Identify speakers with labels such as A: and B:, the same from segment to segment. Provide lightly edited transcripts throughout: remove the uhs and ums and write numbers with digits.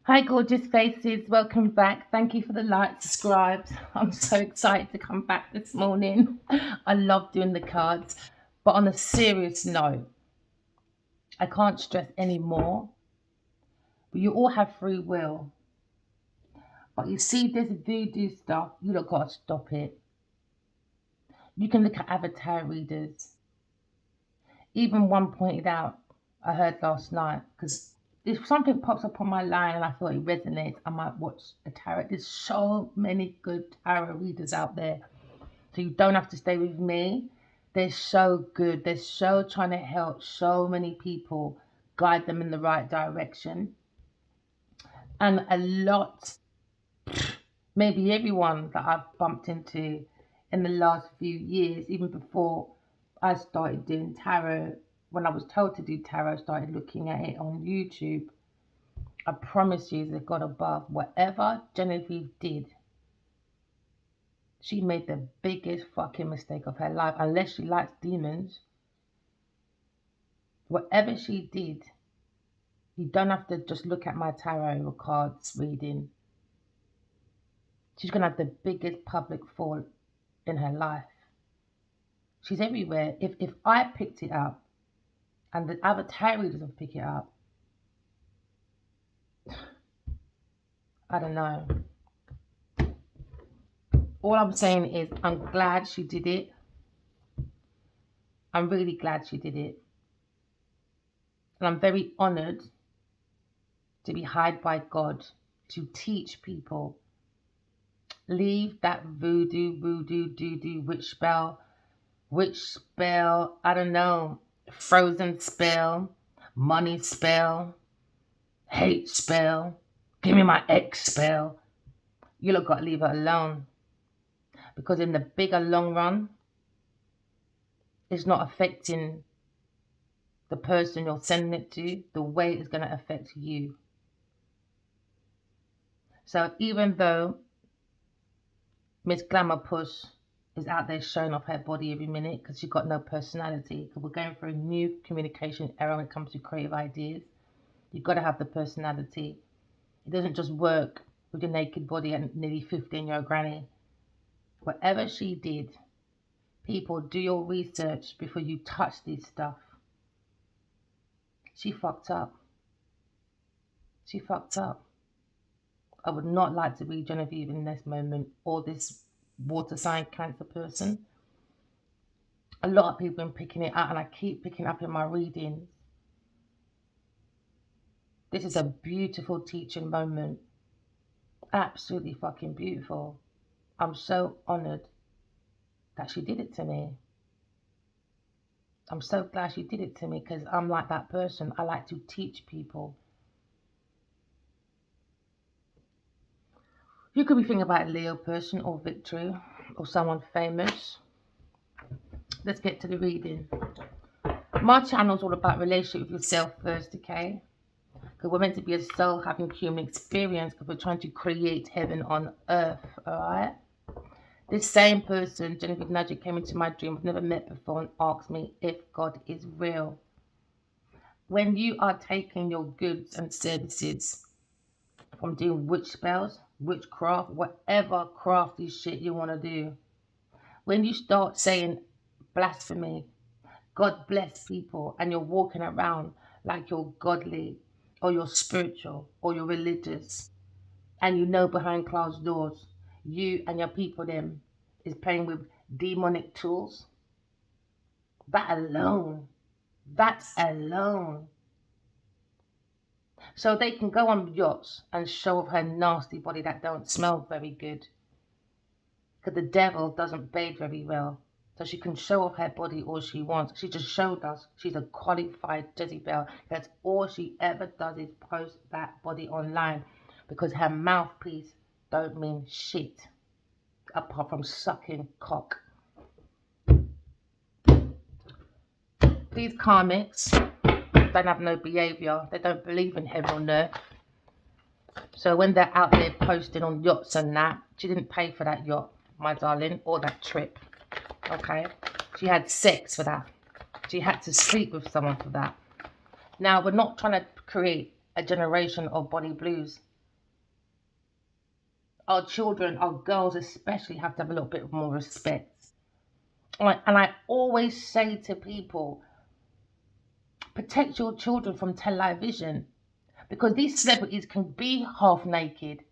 A: Hi, gorgeous faces. Welcome back. Thank you for the likes, subscribes. I'm so excited to come back this morning. I love doing the cards. But on a serious note, I can't stress anymore. But you all have free will. But you see, this voodoo stuff, you don't got to stop it. You can look at avatar readers. Even one pointed out, I heard last night, because if something pops up on my line and I thought it resonates, I might watch a tarot. There's so many good tarot readers out there. So you don't have to stay with me. They're so good. They're so trying to help so many people, guide them in the right direction. And a lot, maybe everyone that I've bumped into in the last few years, even before I started doing tarot, when I was told to do tarot, I started looking at it on YouTube. I promise you, that God above, whatever Genevieve did, she made the biggest fucking mistake of her life, unless she likes demons. Whatever she did, you don't have to just look at my tarot or cards reading. She's going to have the biggest public fall in her life. She's everywhere. If I picked it up and the other tarot readers have picked it up, I don't know. All I'm saying is I'm glad she did it. I'm really glad she did it. And I'm very honored to be hired by God to teach people. Leave that voodoo, doo-doo, witch spell, I don't know, frozen spell, money spell, hate spell, give me my ex spell. You lot got to leave it alone. Because in the bigger long run, it's not affecting the person you're sending it to the way it's going to affect you. So even though Miss Glamour Push is out there showing off her body every minute because she's got no personality, because we're going through a new communication era when it comes to creative ideas, you've got to have the personality. It doesn't just work with your naked body and nearly 15-year-old granny. Whatever she did, people, do your research before you touch this stuff. She fucked up. She fucked up. I would not like to be Genevieve in this moment, or this water sign Cancer person. A lot of people have been picking it up, and I keep picking up in my readings. This is a beautiful teaching moment. Absolutely fucking beautiful. I'm so honored that she did it to me. I'm so glad she did it to me, because I'm like that person. I like to teach people. You could be thinking about a Leo person or Victory or someone famous. Let's get to the reading. My channel is all about relationship with yourself first, okay? Because we're meant to be a soul having human experience, because we're trying to create heaven on earth, alright? This same person, Genevieve Nugget, came into my dream I've never met before and asked me if God is real. When you are taking your goods and services from doing witch spells, witchcraft, whatever crafty shit you want to do, when you start saying blasphemy, God bless people, and you're walking around like you're godly or you're spiritual or you're religious, and you know behind closed doors you and your people them is playing with demonic tools, that alone, so they can go on yachts and show off her nasty body that don't smell very good, because the devil doesn't bathe very well. So she can show off her body all she wants. She just showed us she's a qualified Jezebel. That's all she ever does is post that body online, because her mouthpiece don't mean shit apart from sucking cock. These karmics don't have no behaviour. They don't believe in heaven or earth. So when they're out there posting on yachts and that, she didn't pay for that yacht, my darling, or that trip. Okay? She had sex for that. She had to sleep with someone for that. Now, we're not trying to create a generation of Bonnie Blues. our children, our girls especially, have to have a little bit more respect. And I always say to people, protect your children from television, because these celebrities can be half naked.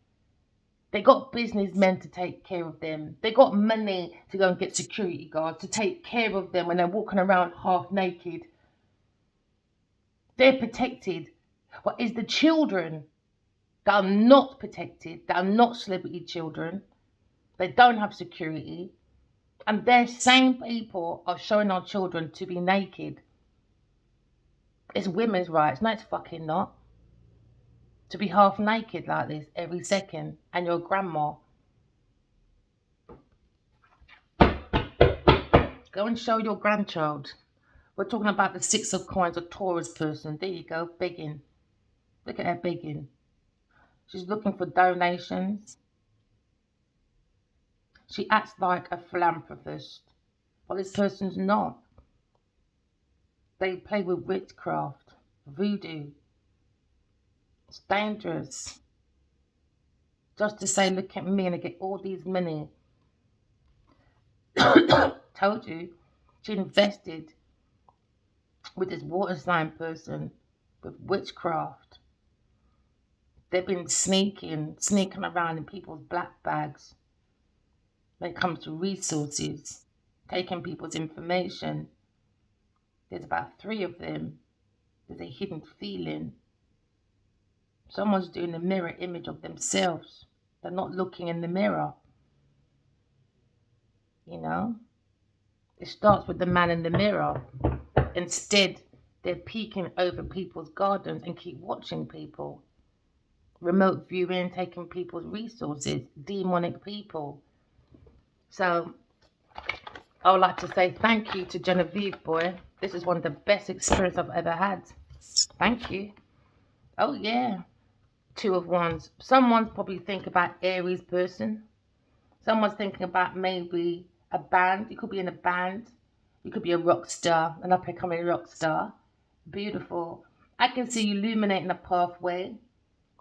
A: They got businessmen to take care of them. They got money to go and get security guards to take care of them when they're walking around half naked. They're protected. But it's the children that are not protected, that are not celebrity children. They don't have security. And their same people are showing our children to be naked. It's women's rights. No, it's fucking not. To be half naked like this every second, and your grandma. Go and show your grandchild. We're talking about the Six of Coins, a Taurus person. There you go, begging. Look at her begging. She's looking for donations. She acts like a philanthropist. Well, this person's not. They play with witchcraft, voodoo. It's dangerous. Just to say, look at me and I get all these money. Told you. She invested with this water sign person with witchcraft. They've been sneaking around in people's black bags when it comes to resources, taking people's information. There's about 3 of them. There's a hidden feeling. Someone's doing a mirror image of themselves. They're not looking in the mirror. You know? It starts with the man in the mirror. Instead, they're peeking over people's gardens and keep watching people. Remote viewing, taking people's resources, demonic people. So I would like to say thank you to Genevieve, boy. This is one of the best experiences I've ever had. Thank you. Oh yeah. 2 of Wands. Someone's probably thinking about Aries person. Someone's thinking about maybe a band. You could be in a band. You could be a rock star, an up-and-coming rock star. Beautiful. I can see you illuminating a pathway.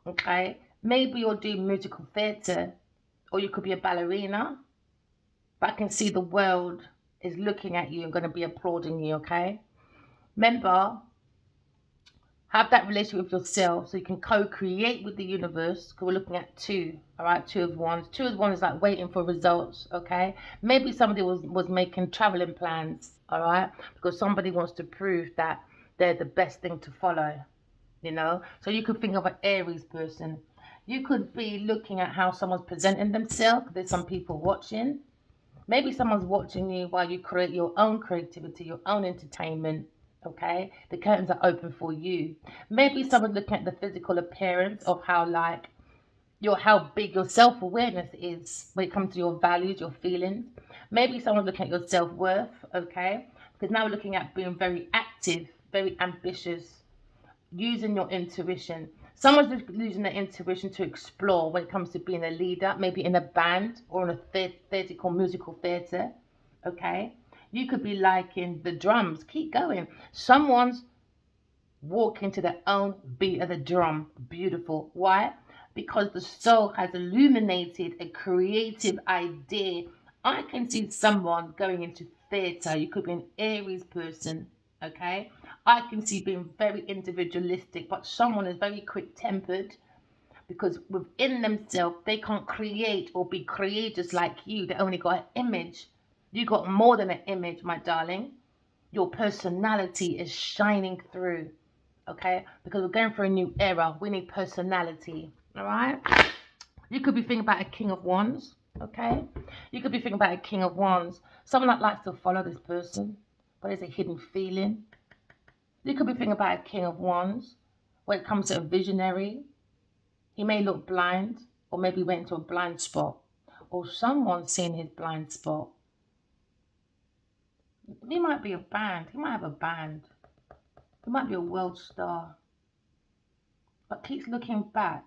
A: Okay. Maybe you're doing musical theatre, or you could be a ballerina. But I can see the world is looking at you and going to be applauding you, okay? Remember, have that relationship with yourself so you can co-create with the universe, because we're looking at 2, all right? 2 of Wands. 2 of Wands is like waiting for results, okay? Maybe somebody was making traveling plans, all right? Because somebody wants to prove that they're the best thing to follow, you know? So you could think of an Aries person. You could be looking at how someone's presenting themselves. There's some people watching. Maybe someone's watching you while you create your own creativity, your own entertainment, okay? The curtains are open for you. Maybe someone's looking at the physical appearance of how big your self-awareness is when it comes to your values, your feelings. Maybe someone's looking at your self-worth, okay? Because now we're looking at being very active, very ambitious, using your intuition. Someone's using their intuition to explore when it comes to being a leader, maybe in a band or in a theatrical musical theatre. Okay, you could be liking the drums. Keep going. Someone's walking to their own beat of the drum. Beautiful. Why? Because the soul has illuminated a creative idea. I can see someone going into theatre. You could be an Aries person. Okay, I can see being very individualistic, but someone is very quick-tempered because within themselves they can't create or be creators like you. They only got an image. You got more than an image, my darling. Your personality is shining through. Okay, because we're going for a new era. We need personality. All right. You could be thinking about a King of Wands. Okay, you could be thinking about a King of Wands. Someone that likes to follow this person, but there's a hidden feeling. You could be thinking about a King of Wands. When it comes to a visionary, he may look blind, or maybe went into a blind spot, or someone's seen his blind spot. He might be a band. He might have a band. He might be a world star, but keeps looking back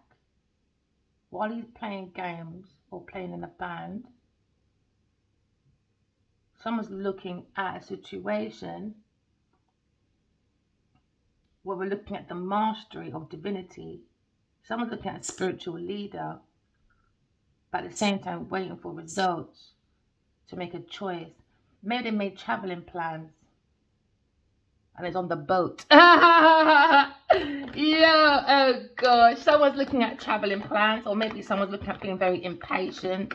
A: while he's playing games or playing in a band. Someone's looking at a situation where we're looking at the mastery of divinity. Someone's looking at a spiritual leader. but at the same time waiting for results to make a choice. Maybe they made traveling plans and it's on the boat. Yeah, oh gosh. Someone's looking at traveling plans, or maybe someone's looking at being very impatient.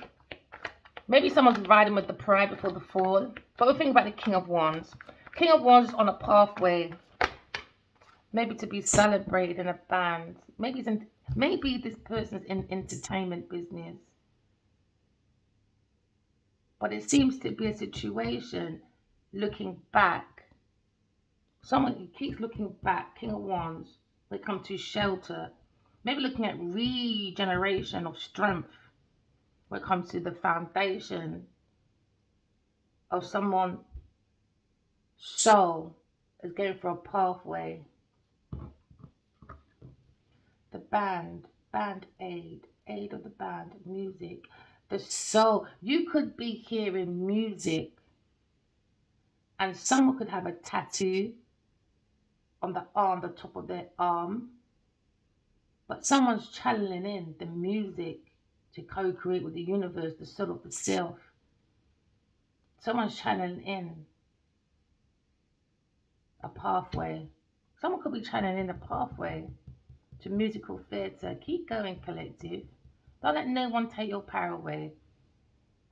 A: Maybe someone's riding with the pride before the fall. But we're thinking about the King of Wands. King of Wands is on a pathway, maybe to be celebrated in a band. Maybe this person's in entertainment business. But it seems to be a situation looking back. Someone who keeps looking back, King of Wands, when it comes to shelter. Maybe looking at regeneration of strength when it comes to the foundation of someone's soul is going for a pathway. The band aid of the band, music, the soul. You could be hearing music and someone could have a tattoo on the arm, the top of their arm, but someone's channeling in the music to co-create with the universe, the soul of the self. Someone's channeling in a pathway. Someone could be channeling in a pathway to musical theatre. Keep going, collective. Don't let no one take your power away.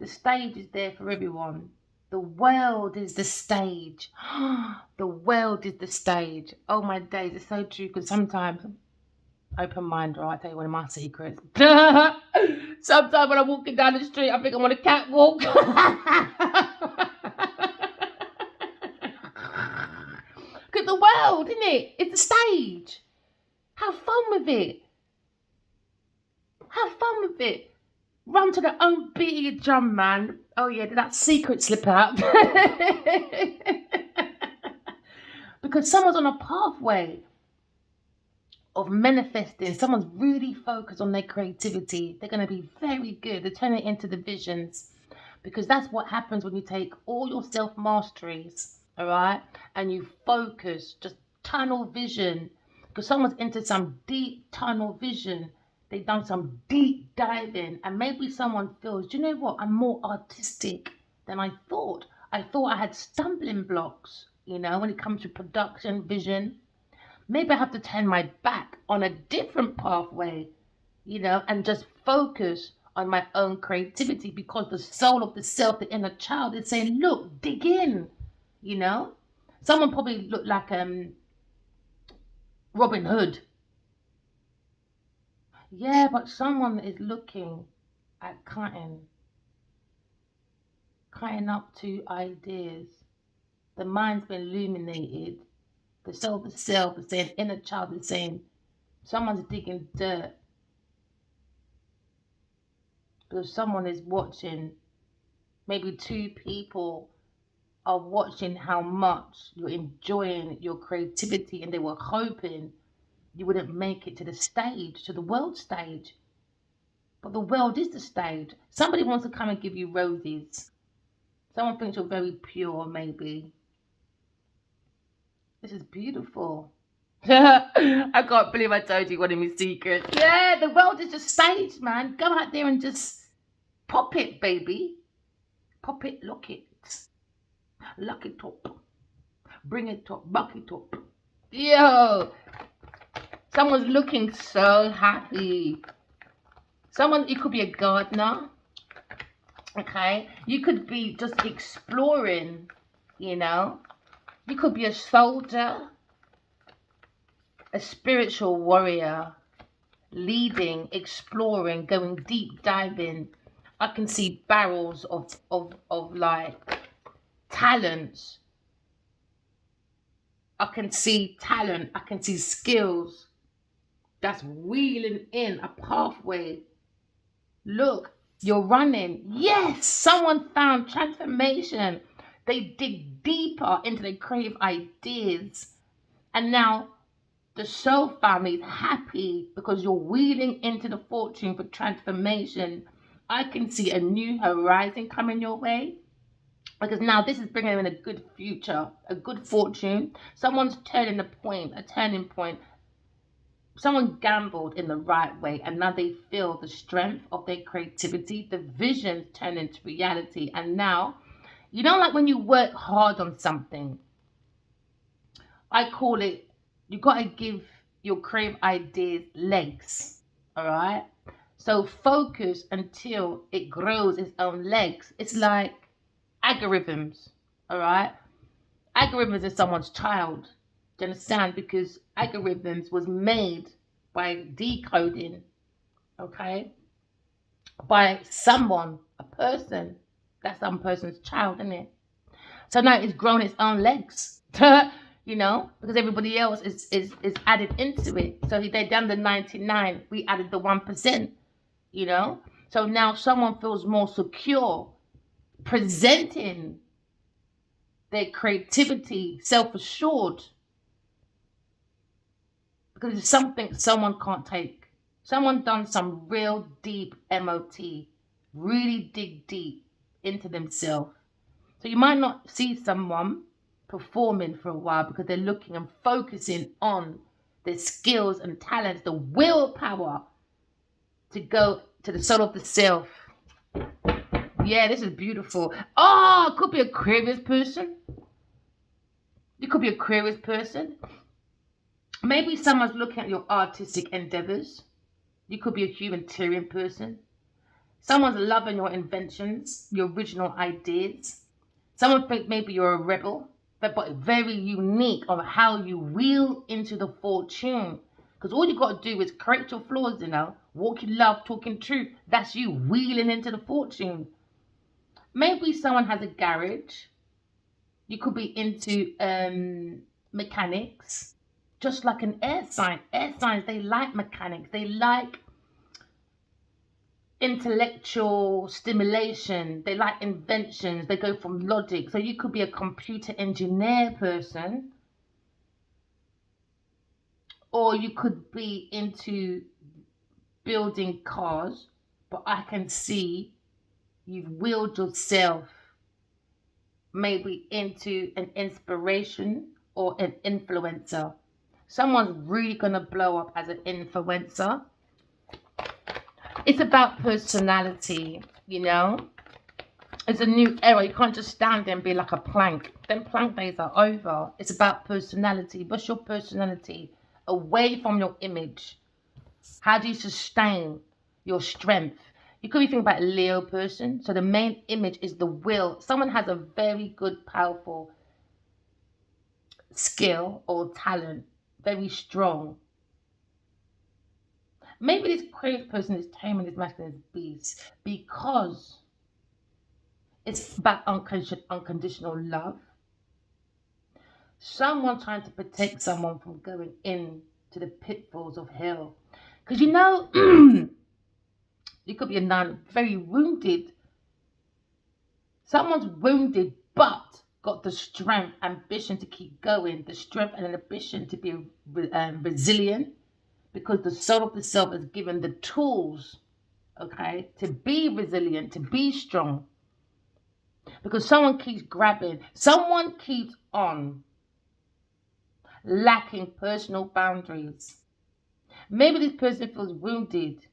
A: The stage is there for everyone. The world is the stage. The world is the stage. Oh my days, it's so true, because sometimes, open mind, right? I'll tell you one of my secrets. Sometimes when I'm walking down the street, I think I'm on a catwalk. Because the world, isn't it? It's the stage. Have fun with it. Have fun with it. Run to the own beat of your drum, man. Oh yeah, did that secret slip out? Because someone's on a pathway of manifesting. Someone's really focused on their creativity. They're going to be very good. They're turning it into the visions. Because that's what happens when you take all your self-masteries, all right, and you focus, just tunnel vision. Because someone's into some deep tunnel vision. They've done some deep diving, and maybe someone feels, do you know what? I'm more artistic than I thought. I thought I had stumbling blocks, when it comes to production, vision. Maybe I have to turn my back on a different pathway, and just focus on my own creativity, because the soul of the self, the inner child, is saying, look, dig in, Someone probably looked like Robin Hood. Yeah, but someone is looking at cutting up to ideas. The mind's been illuminated. The soul of the self is saying, inner child is saying, someone's digging dirt. Because someone is watching, maybe two people are watching how much you're enjoying your creativity, and they were hoping you wouldn't make it to the stage, to the world stage. But the world is the stage. Somebody wants to come and give you roses. Someone thinks you're very pure, maybe. This is beautiful. I can't believe I told you one of my secrets. Yeah, the world is just stage, man. Go out there and just pop it, baby. Pop it, lock it. Lock it up. Bring it up, buck it up. Yo! Someone's looking so happy. It could be a gardener. Okay? You could be just exploring, You could be a soldier, a spiritual warrior, leading, exploring, going deep diving. I can see barrels of like talents. I can see talent. I can see skills that's wheeling in a pathway. Look, you're running. Yes, someone found transformation. They dig deeper into their creative ideas. And now the soul family is happy because you're wheeling into the fortune for transformation. I can see a new horizon coming your way. Because now this is bringing in a good future, a good fortune. Someone's turning a turning point. Someone gambled in the right way, and now they feel the strength of their creativity, the vision turn into reality. And now, like when you work hard on something, I call it, you got to give your creative ideas legs. All right. So focus until it grows its own legs. It's like algorithms. All right. Algorithms is someone's child. Do you understand? Because algorithms was made by decoding, okay, by someone, a person. That's some person's child, isn't it? So now it's grown its own legs. Because everybody else is added into it. So they done the 99, we added the 1%, you know. So now someone feels more secure presenting their creativity, self-assured, because it's something someone can't take. Someone done some real deep MOT, really dig deep into themselves. So you might not see someone performing for a while because they're looking and focusing on their skills and talents, the willpower to go to the soul of the self. Yeah, this is beautiful. Oh, it could be a Aquarius person. You could be a Aquarius person. Maybe someone's looking at your artistic endeavors. You could be a humanitarian person. Someone's loving your inventions, your original ideas. Someone think maybe you're a rebel, but very unique on how you wheel into the fortune. Because all you got to do is correct your flaws, walk in love, talking truth. That's you wheeling into the fortune. Maybe someone has a garage. You could be into mechanics, just like an air sign. Air signs, they like mechanics. They like intellectual stimulation. They like inventions. They go from logic. So you could be a computer engineer person, or you could be into building cars, but I can see you've willed yourself maybe into an inspiration or an influencer. Someone's really going to blow up as an influencer. It's about personality, It's a new era. You can't just stand there and be like a plank. Them plank days are over. It's about personality. What's your personality? Away from your image. How do you sustain your strength? You could be thinking about a Leo person. So the main image is the will. Someone has a very good, powerful skill or talent, very strong. Maybe this Aquarius person is taming his masculine beast because it's about unconditional love. Someone trying to protect someone from going into the pitfalls of hell. Because you could be a nun very wounded. Someone's wounded but got the strength, ambition to keep going, the strength and ambition to be resilient, because the soul of the self is given the tools, okay, to be resilient, to be strong. Because someone keeps grabbing, someone keeps on lacking personal boundaries. Maybe this person feels wounded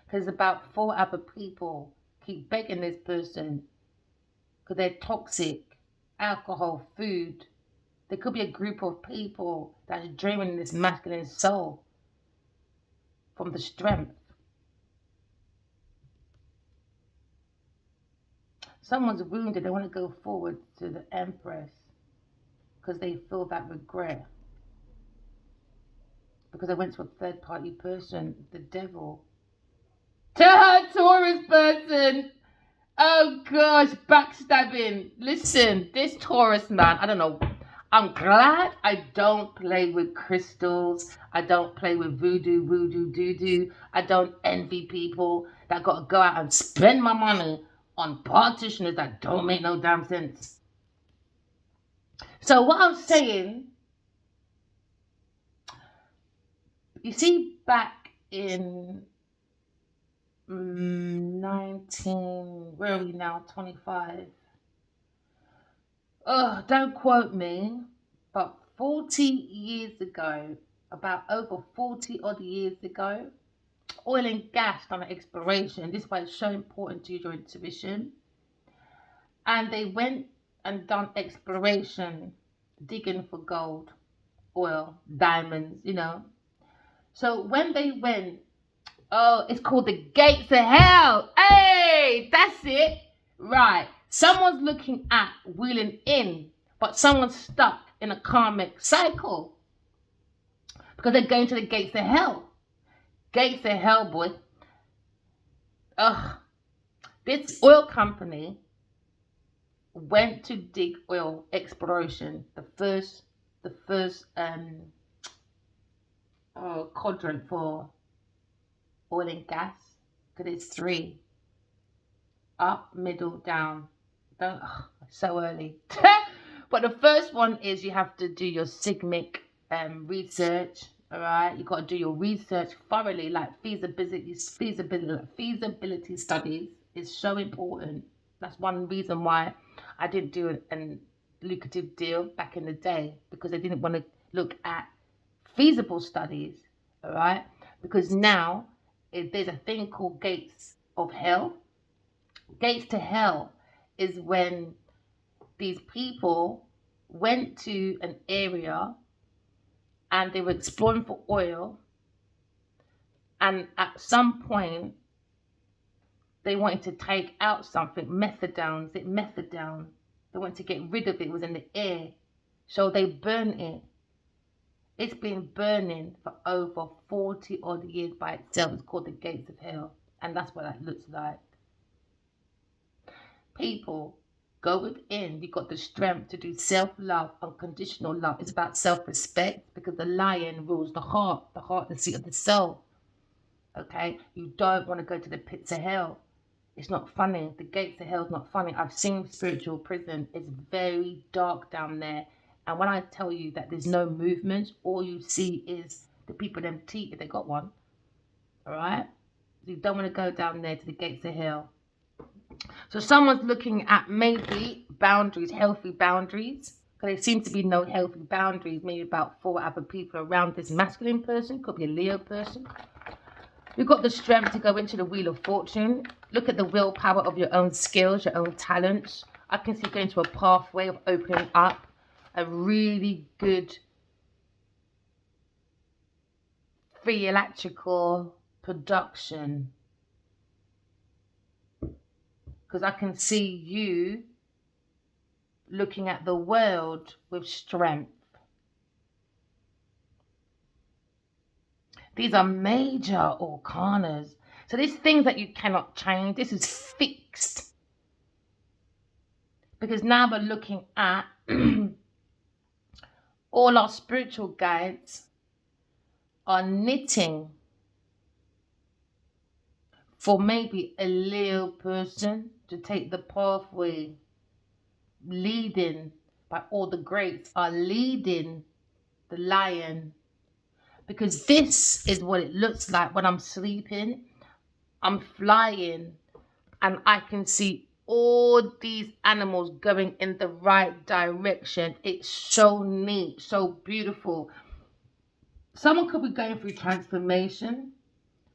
A: because about 4 other people keep begging this person because they're toxic, alcohol, food. There could be a group of people that's draining this masculine soul from the strength. Someone's wounded, they want to go forward to the Empress because they feel that regret. Because they went to a third party person, the devil. Taurus person! Oh gosh, backstabbing. Listen, this Taurus man, I don't know. I'm glad I don't play with crystals. I don't play with voodoo, doo-doo. I don't envy people that got to go out and spend my money on practitioners that don't make no damn sense. So what I'm saying, you see, back in where are we now? 25. Oh, don't quote me, but 40 years ago, about over 40 odd years ago. Oil and gas done an exploration. This is why it's so important to use your intuition. And they went and done exploration, digging for gold, oil, diamonds, So when they went, oh, it's called the gates of hell. Hey, that's it. Right. Someone's looking at wheeling in, but someone's stuck in a karmic cycle because they're going to the gates of hell. Gates of hell, boy. Ugh. This oil company went to dig oil exploration, the first quadrant for oil and gas, because it's 3: up, middle, down. So early. But the first one is you have to do your symbolic research. All right, you got to do your research thoroughly, like feasibility studies is so important. That's one reason why I didn't do a lucrative deal back in the day, because I didn't want to look at feasible studies. All right, because now there's a thing called gates of hell. Gates to hell is when these people went to an area and they were exploring for oil, and at some point they wanted to take out something, methadone. They wanted to get rid of it. It was in the air, so they burned it. It's been burning for over 40 odd years by itself. It's called the gates of hell, and that's what that looks like. People, go within. You've got the strength to do self-love, unconditional love. It's about self-respect, because the lion rules the heart, the seat of the soul. Okay? You don't want to go to the pits of hell. It's not funny. The gates of hell is not funny. I've seen spiritual prison. It's very dark down there. And when I tell you that there's no movement, all you see is the people them teeth if they got one. All right? You don't want to go down there to the gates of hell. So someone's looking at maybe boundaries, healthy boundaries. Because there seems to be no healthy boundaries. Maybe about 4 other people around this masculine person. Could be a Leo person. You've got the strength to go into the Wheel of Fortune. Look at the willpower of your own skills, your own talents. I can see going to a pathway of opening up a really good theatrical production. Because I can see you looking at the world with strength. These are major arcanas. So these things that you cannot change. This is fixed. Because now we're looking at all our spiritual guides are knitting for maybe a Leo person to take the pathway, leading by all the greats are leading the lion. Because this is what it looks like when I'm sleeping. I'm flying and I can see all these animals going in the right direction. It's so neat, so beautiful. Someone could be going through transformation.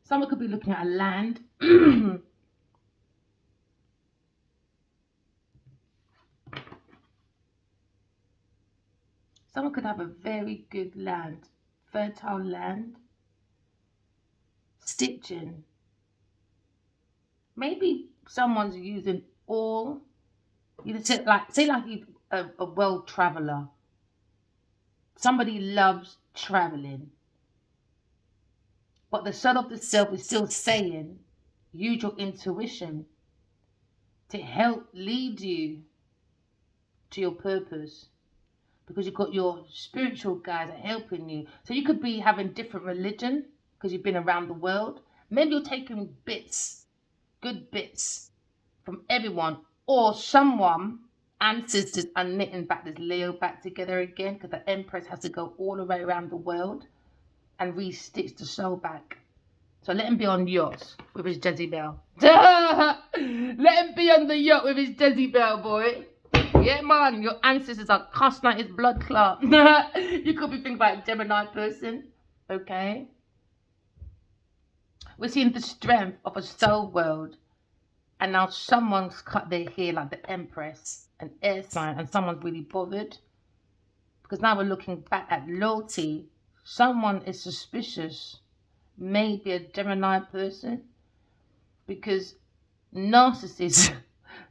A: Someone could be looking at a land. Someone could have a very good land, fertile land, stitching. Maybe someone's using all, say like a world traveler. Somebody loves traveling. But the soul of the self is still saying, use your intuition to help lead you to your purpose. Because you've got your spiritual guides are helping you. So you could be having different religion because you've been around the world. Maybe you're taking bits, good bits from everyone. Or someone, ancestors are knitting back this Leo back together again, because the Empress has to go all the way around the world and re-stitch the soul back. So let him be on yachts with his jezebel. Let him be on the yacht with his jezebel, boy. Yeah, man, your ancestors are cussing out his blood clot. You could be thinking about a Gemini person. Okay? We're seeing the strength of a soul world, and now someone's cut their hair like the Empress, an air sign, and someone's really bothered. Because now we're looking back at loyalty. Someone is suspicious, maybe a Gemini person, because narcissists,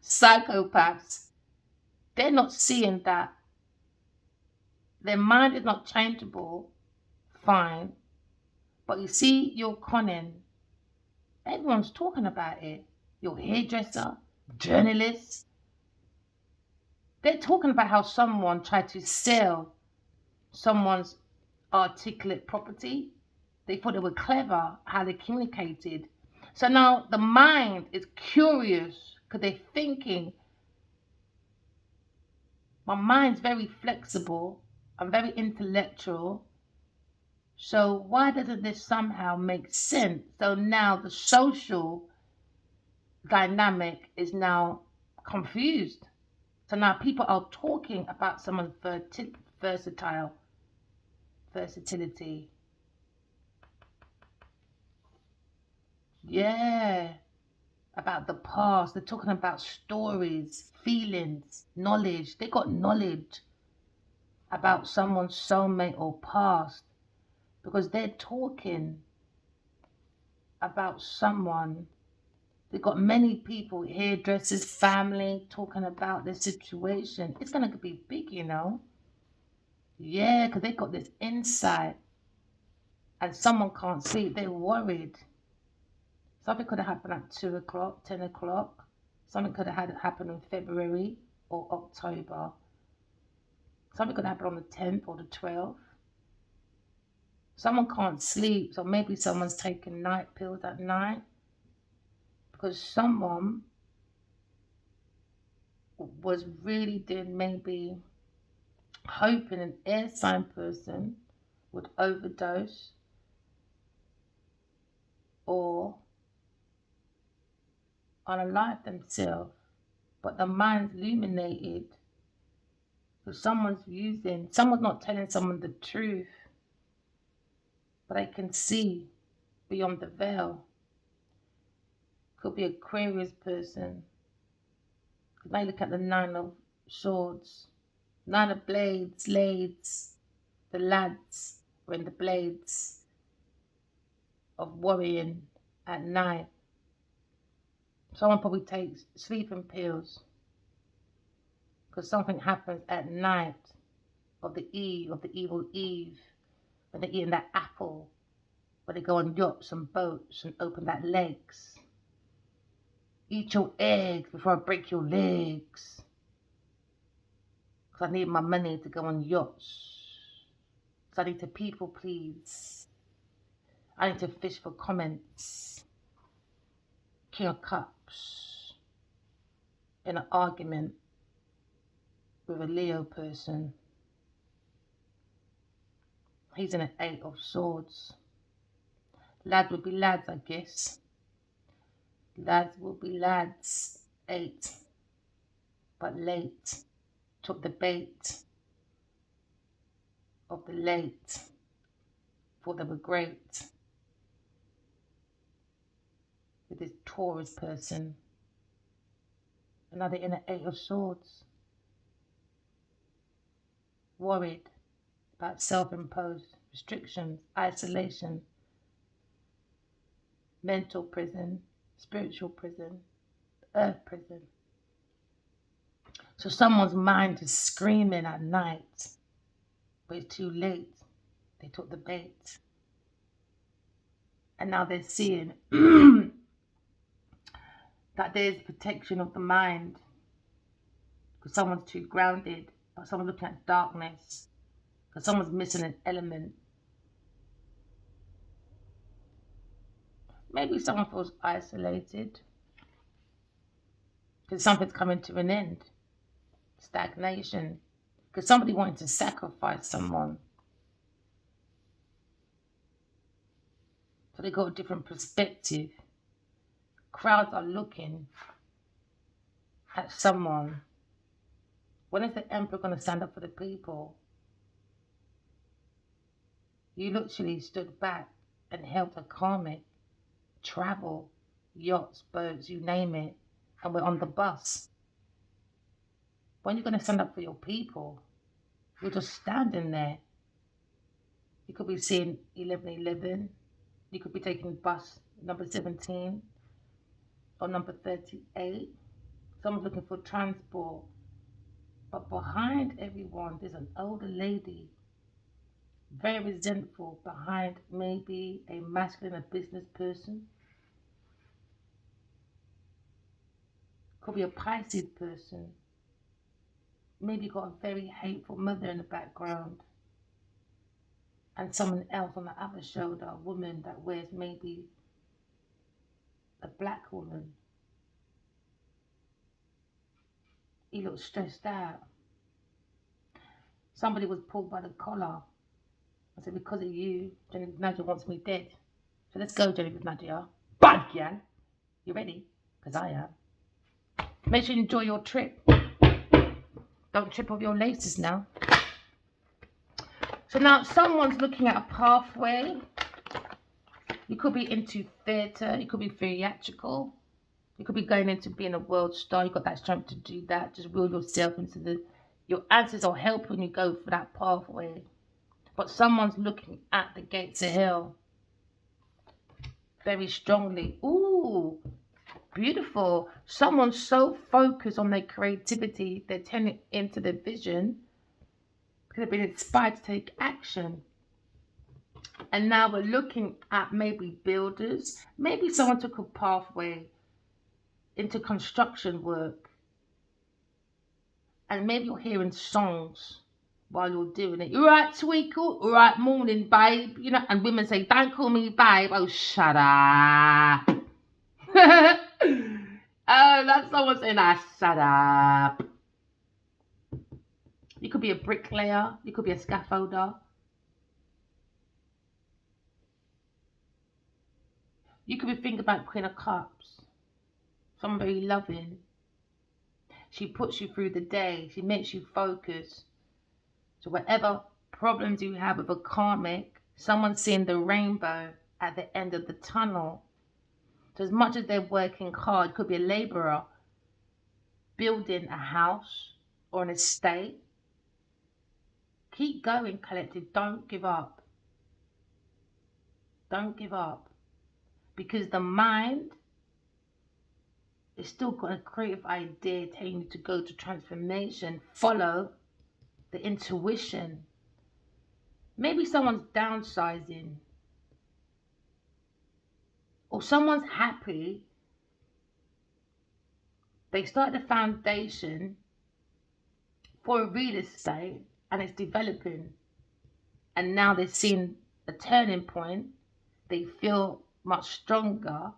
A: psychopaths, they're not seeing that their mind is not changeable, fine. But you see, you're conning. Everyone's talking about it. Your hairdresser, journalists, they're talking about how someone tried to sell someone's articulate property. They thought they were clever how they communicated. So now the mind is curious because they're thinking, my mind's very flexible, I'm very intellectual. So why doesn't this somehow make sense? So now the social dynamic is now confused. So now people are talking about someone's versatile versatility. Yeah, about the past. They're talking about stories, feelings, knowledge. They got knowledge about someone's soulmate or past because they're talking about someone. They got many people, hairdressers, family, talking about their situation. It's going to be big, you know. Yeah, because they got this insight and someone can't sleep. They're worried. Something could have happened at 2 o'clock, 10 o'clock. Something could have had happen in February or October. Something could happen on the 10th or the 12th. Someone can't sleep, so maybe someone's taking night pills at night because someone was really doing maybe hoping an air sign person would overdose or unalive themselves, but the mind's illuminated because someone's not telling someone the truth, but they can see beyond the veil. Could be Aquarius person. Because now you look at the Nine of Swords, Nine of Blades, the lads were in the blades of worrying at night. Someone probably takes sleeping pills because something happens at night of the evil Eve, when they're eating that apple, when they go on yachts and boats and open that legs. Eat your eggs before I break your legs. Because I need my money to go on yachts. So I need to people please. I need to fish for comments. King of Cups. In an argument with a Leo person. He's in an Eight of Swords. Lads will be lads, I guess. Lads will be lads. 8. But late. Took the bait of the late. Thought they were great. With this Taurus person. Another in an Eight of Swords. Worried about self-imposed restrictions, isolation, mental prison, spiritual prison, earth prison. So someone's mind is screaming at night, but it's too late. They took the bait. And now they're seeing that there's protection of the mind because someone's too grounded, but someone's looking at darkness because someone's missing an element. Maybe someone feels isolated because something's coming to an end. Stagnation. Because somebody wanted to sacrifice someone. So they got a different perspective. Crowds are looking at someone. When is the emperor going to stand up for the people? You literally stood back and helped a karmic travel, yachts, boats, you name it, and we're on the bus. When you're going to stand up for your people, you're just standing there. You could be seeing 1111. You could be taking bus number 17 or number 38. Someone's looking for transport. But behind everyone, there's an older lady, very resentful, behind maybe a masculine, a business person. Could be a Pisces person. Maybe got a very hateful mother in the background. And someone else on the other shoulder, a woman that wears maybe a black woman. He looks stressed out. Somebody was pulled by the collar. I said, because of you, Jenny Nadia wants me dead. So let's go, Jenny Nadia. Bad girl. You ready? Because I am. Make sure you enjoy your trip. Don't trip over your laces now. So now someone's looking at a pathway. You could be into theatre. You could be theatrical. You could be going into being a world star. You've got that strength to do that. Just will yourself into your answers are helping you go for that pathway. But someone's looking at the gates of hell very strongly. Ooh, beautiful. Someone's so focused on their creativity, they're turning into their vision because they've been inspired to take action. And now we're looking at maybe builders. Maybe someone took a pathway into construction work. And maybe you're hearing songs while you're doing it. You right, Tweakle? All right, morning, babe. You know, and women say, don't call me babe. Oh, shut up. Oh, that's someone saying, shut up. You could be a bricklayer. You could be a scaffolder. You could be thinking about Queen of Cups. Someone very loving. She puts you through the day. She makes you focus. So whatever problems you have with a karmic, someone's seeing the rainbow at the end of the tunnel. So as much as they're working hard, could be a labourer building a house or an estate. Keep going, collective. Don't give up. Don't give up. Because the mind is still got a creative idea telling you to go to transformation. Follow the intuition. Maybe someone's downsizing. Or someone's happy. They started a foundation for a real estate and it's developing. And now they're seeing a turning point. They feel much stronger.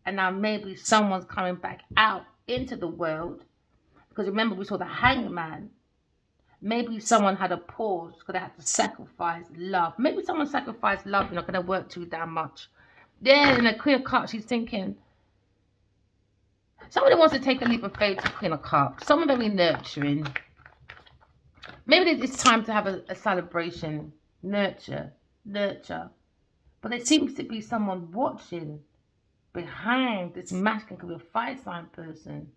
A: And now maybe someone's coming back out into the world. Because remember, we saw the hangman. Maybe someone had a pause because they had to sacrifice love. Maybe someone sacrificed love. You're not going to work too damn much. Yeah, in a Queen of Cups, she's thinking, somebody wants to take a leap of faith to Queen of Cups. Someone very nurturing. Maybe it's time to have a celebration. Nurture. But there seems to be someone watching behind this masculine, could be a fire sign person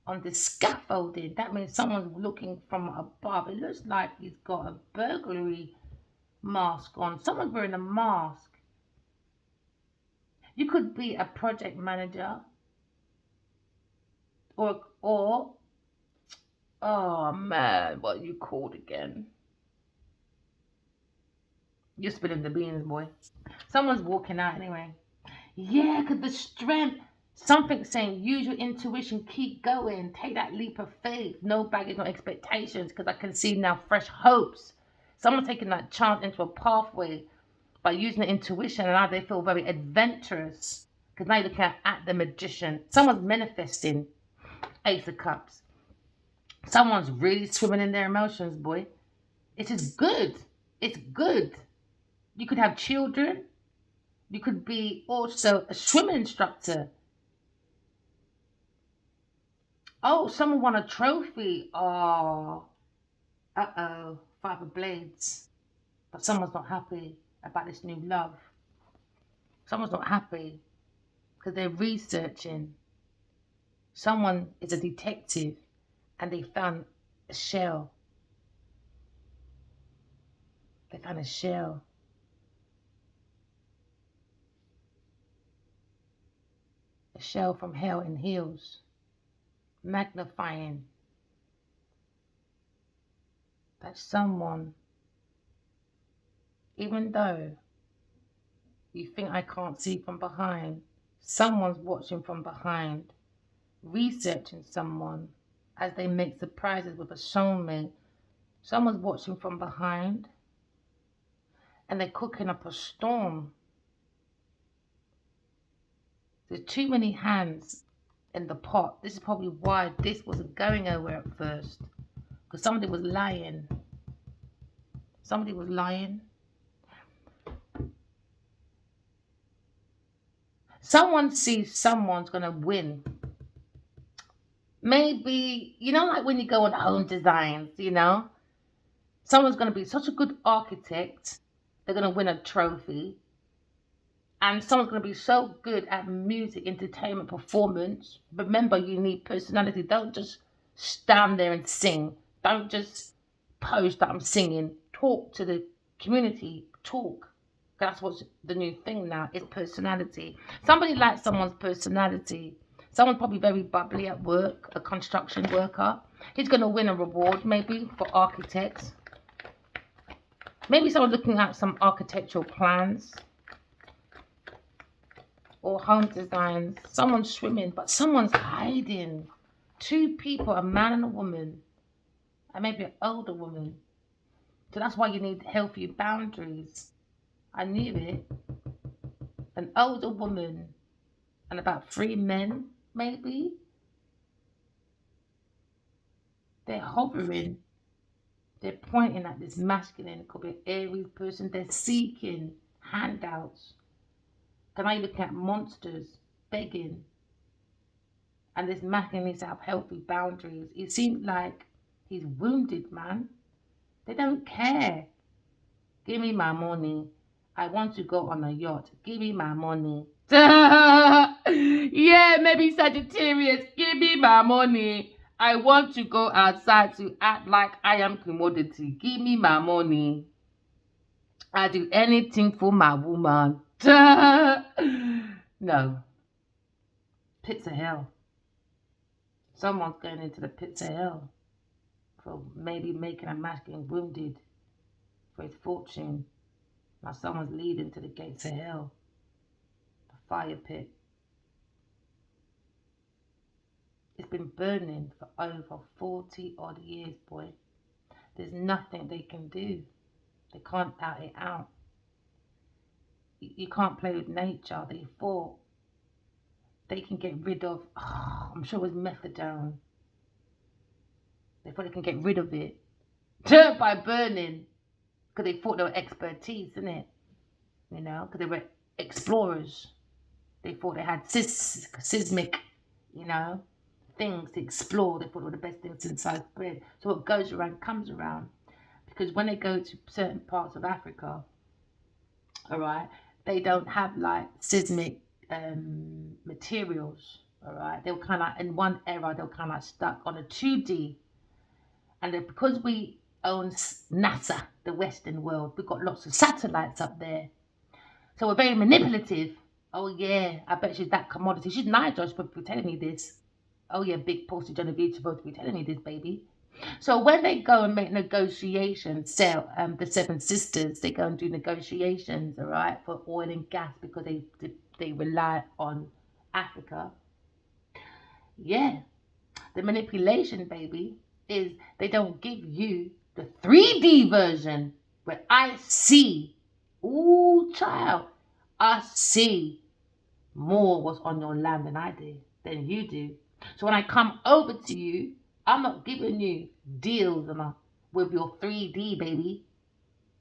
A: on the scaffolding. That means someone's looking from above. It looks like he's got a burglary mask on. Someone's wearing a mask. You could be a project manager or oh man, what are you called again? You're spilling the beans, boy. Someone's walking out anyway. Yeah, because the strength, something saying use your intuition, keep going, take that leap of faith, no baggage, no expectations, because I can see now fresh hopes. Someone taking that chance into a pathway by using the intuition, and now they feel very adventurous because now you're looking at the magician. Someone's manifesting. Ace of Cups. Someone's really swimming in their emotions, boy. It is good. It's good. You could have children. You could be also a swimming instructor. Oh, someone won a trophy. Oh, uh-oh. 5 of Blades. But someone's not happy. about this new love. Someone's not happy because they're researching. Someone is a detective and they found a shell. They found a shell. A shell from Hell in Heels, magnifying that someone, even though you think I can't see from behind, someone's watching from behind, researching someone as they make surprises with a soulmate. Someone's watching from behind and they're cooking up a storm. There's too many hands in the pot. This is probably why this wasn't going nowhere at first. Because somebody was lying. Somebody was lying. Someone sees someone's going to win. Maybe, like when you go on home designs, someone's going to be such a good architect, they're going to win a trophy. And someone's going to be so good at music, entertainment, performance. Remember, you need personality. Don't just stand there and sing. Don't just post that I'm singing. Talk to the community. Talk. That's what's the new thing now, is personality. Somebody likes someone's personality. Someone's probably very bubbly at work, a construction worker. He's going to win a reward, maybe, for architects. Maybe someone's looking at some architectural plans or home designs. Someone's swimming, but someone's hiding. Two people, a man and a woman, and maybe an older woman. So that's why you need healthy boundaries. I knew it. An older woman and about 3 men, maybe. They're hovering. They're pointing at this masculine, it could be an Aries person. They're seeking handouts. And I look at monsters begging. And this masculine needs to have healthy boundaries. It seems like he's wounded, man. They don't care. Give me my money. I want to go on a yacht. Give me my money. Yeah, maybe Sagittarius. Give me my money. I want to go outside to act like I am commodity. Give me my money. I do anything for my woman. No. Pits of hell. Someone's going into the pits of hell for maybe making a masculine wounded for his fortune. Now someone's leading to the gates of hell. The fire pit. It's been burning for over 40 odd years, boy. There's nothing they can do. They can't out it out. You can't play with nature. They thought they can get rid of, I'm sure it was methadone. They thought they can get rid of it by burning. Because they thought they were expertise, innit? Because they were explorers. They thought they had seismic, things to explore. They thought they were the best things since sliced bread. So what goes around comes around. Because when they go to certain parts of Africa, all right, they don't have like seismic materials, all right. They were kind of, in one era, they were kind of stuck on a 2D. And then because we own NASA, the Western world, we've got lots of satellites up there. So we're very manipulative. Oh yeah, I bet she's that commodity. She's Nigel, supposed to be telling you this. Oh yeah, big Posty Genevieve supposed to be telling you this, baby. So when they go and make negotiations, the Seven Sisters, they go and do negotiations, all right, for oil and gas because they rely on Africa. Yeah, the manipulation, baby, is they don't give you the 3D version where I see, ooh, child, I see more what's on your land than you do. So when I come over to you, I'm not giving you deals with your 3D, baby.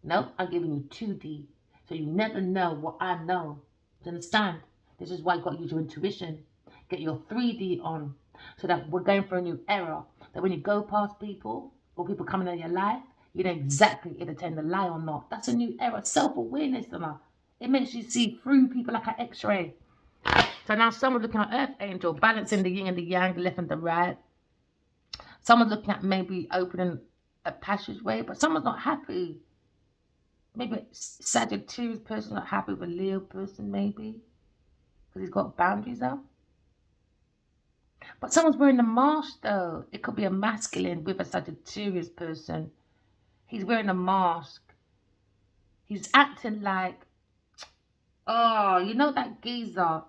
A: No, I'm giving you 2D. So you never know what I know. Do you understand? This is why you got to use your intuition. Get your 3D on. So that we're going for a new era. That when you go past people, or people coming in your life, You know exactly if they're telling a lie or not. That's a new era. Self-awareness, it makes you see through people like an X-ray. So now someone's looking at Earth Angel, balancing the yin and the yang, the left and the right. Someone's looking at maybe opening a passageway, but someone's not happy. Maybe a Sagittarius person not happy with a Leo person, maybe, because he's got boundaries up. But someone's wearing a mask, though. It could be a masculine with a Sagittarius person. He's wearing a mask. He's acting like, oh, you know that geezer.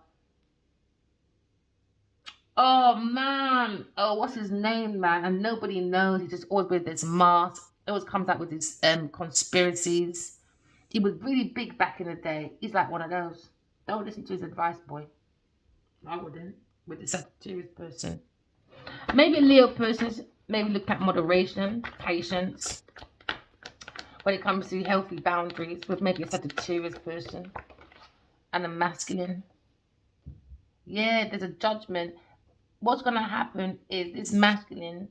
A: Oh, man. Oh, what's his name, man? And nobody knows. He just always wears this mask. He always comes out with his conspiracies. He was really big back in the day. He's like one of those. Don't listen to his advice, boy. I wouldn't. With the Sagittarius person. Maybe a Leo person, maybe look at moderation, patience. When it comes to healthy boundaries with maybe a Sagittarius person and a masculine. Yeah, there's a judgment. What's going to happen is this masculine,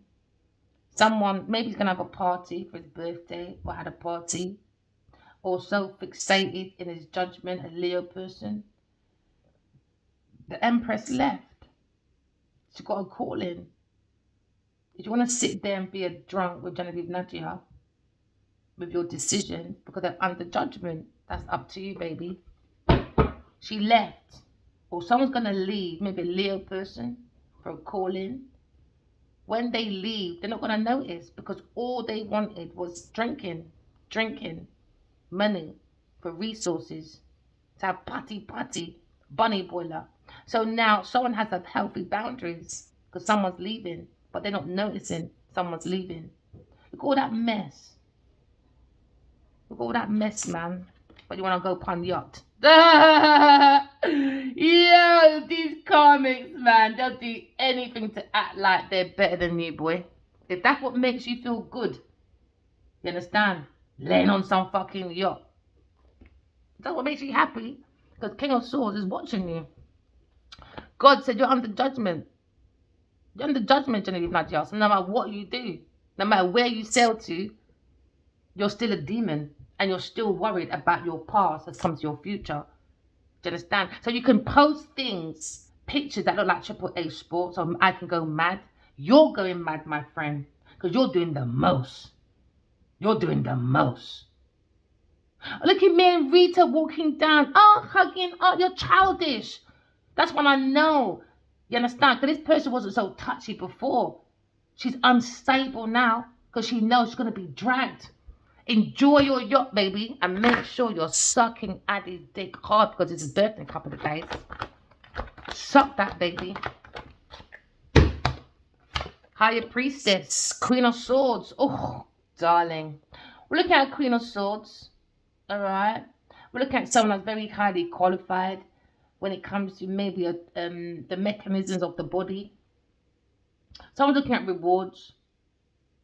A: someone, maybe he's going to have a party for his birthday or had a party, or so fixated in his judgment, a Leo person. The Empress left. She got a call in. If you want to sit there and be a drunk with Genevieve Nadia with your decision because they're under judgment, that's up to you, baby. She left. Or someone's going to leave, maybe a Leo person, for a call in. When they leave, they're not going to notice because all they wanted was drinking, money for resources, to have party, bunny boiler. So now someone has to have healthy boundaries because someone's leaving, but they're not noticing someone's leaving. Look at all that mess. Look at all that mess, man. But you want to go upon the yacht. Yeah, these karmics, man, they'll do anything to act like they're better than you, boy. If that's what makes you feel good, you understand? Laying on some fucking yacht. That's what makes you happy. Because King of Swords is watching you. God said you're under judgment. You're under judgment, Genevieve Nadia. So no matter what you do, no matter where you sail to, you're still a demon. And you're still worried about your past as comes to your future. Do you understand? So you can post things, pictures that look like Triple A Sports, or I can go mad. You're going mad, my friend, because you're doing the most. You're doing the most. Look at me and Rita walking down. Oh, hugging. Oh, you're childish. That's when I know. You understand? Because this person wasn't so touchy before. She's unstable now because she knows she's going to be dragged. Enjoy your yacht, baby, and make sure you're sucking Addy's dick hard because it's his birthday in a couple of days. Suck that, baby. Higher Priestess, Queen of Swords. Oh, darling. We're looking at Queen of Swords. All right. We're looking at someone that's very highly qualified when it comes to maybe the mechanisms of the body. Someone's looking at rewards.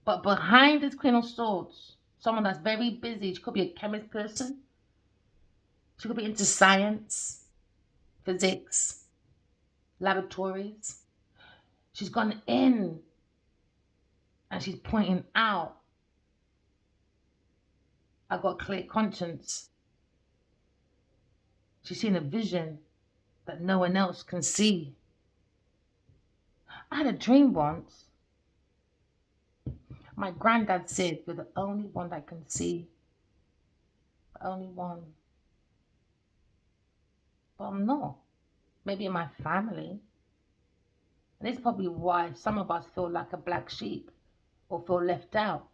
A: But behind this Queen of Swords, someone that's very busy. She could be a chemist person. She could be into science, physics, laboratories. She's gone in and she's pointing out, I've got clear conscience. She's seen a vision that no one else can see. I had a dream once. My granddad said, you're the only one that can see. The only one. But I'm not. Maybe in my family. And it's probably why some of us feel like a black sheep or feel left out.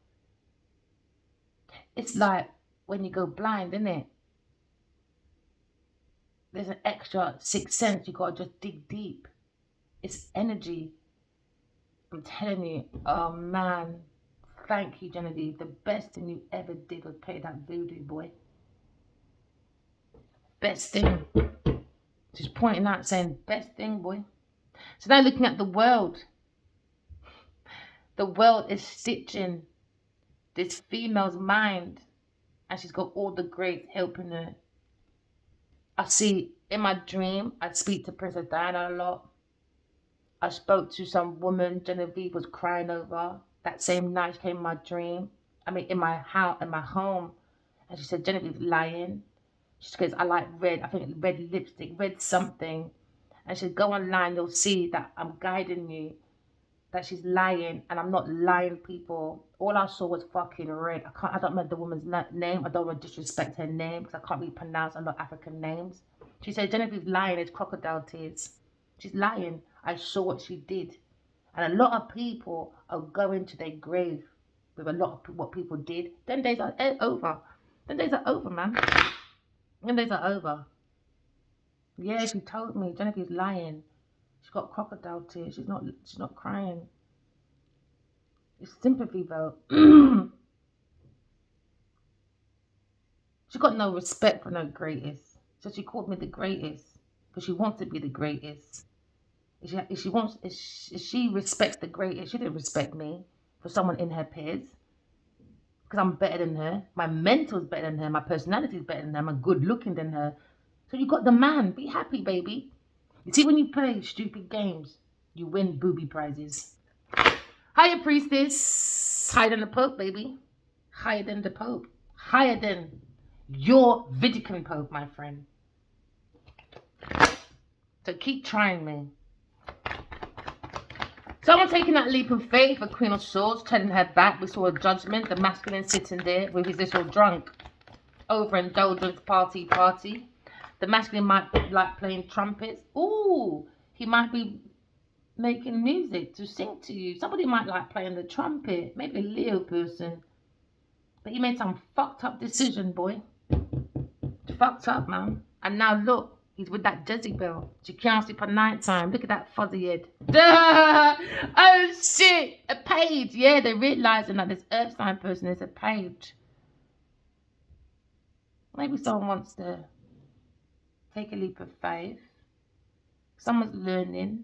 A: It's like when you go blind, isn't it? There's an extra sixth sense. You got to just dig deep. It's energy. I'm telling you, oh man. Thank you, Genevieve. The best thing you ever did was play that voodoo, boy. Best thing. She's pointing out, saying, best thing, boy. So now looking at the world. The world is stitching this female's mind. And she's got all the greats helping her. I see, in my dream, I speak to Princess Diana a lot. I spoke to some woman Genevieve was crying over. That same night she came in my dream. I mean, in my house, in my home. And she said, Genevieve's lying. She goes, I like red. I think red lipstick, red something. And she said, go online. You'll see that I'm guiding you. That she's lying, and I'm not lying, people. All I saw was fucking red. I don't remember the woman's name. I don't want to disrespect her name because I can't really pronounce a lot of African names. She said Genevieve's lying. It's crocodile tears. She's lying. I saw what she did, and a lot of people are going to their grave with a lot of what people did. Them days are over. Them days are over, man. Them days are over. Yeah, she told me Genevieve's lying. She's got crocodile tears. She's not crying. It's sympathy though. She got no respect for no greatest. So she called me the greatest because she wants to be the greatest. If she respects the greatest, she didn't respect me for someone in her peers because I'm better than her. My mental's better than her. My personality's better than her. I'm good looking than her. So you got the man. Be happy, baby. You see, when you play stupid games, you win booby prizes. Higher priestess. Higher than the Pope, baby. Higher than the Pope. Higher than your Vatican Pope, my friend. So keep trying me. Someone taking that leap of faith, a Queen of Swords, turning her back. We saw a judgment, the masculine sitting there with his little drunk overindulgence party. The masculine might like playing trumpets. Ooh, he might be making music to sing to you. Somebody might like playing the trumpet. Maybe a Leo person. But he made some fucked up decision, boy. Fucked up, man. And now look, he's with that Jezebel. She can't sleep at night time. Look at that fuzzy head. Oh shit, a page. Yeah, they're realizing that this earth sign person is a page. Maybe someone wants to take a leap of faith. Someone's learning.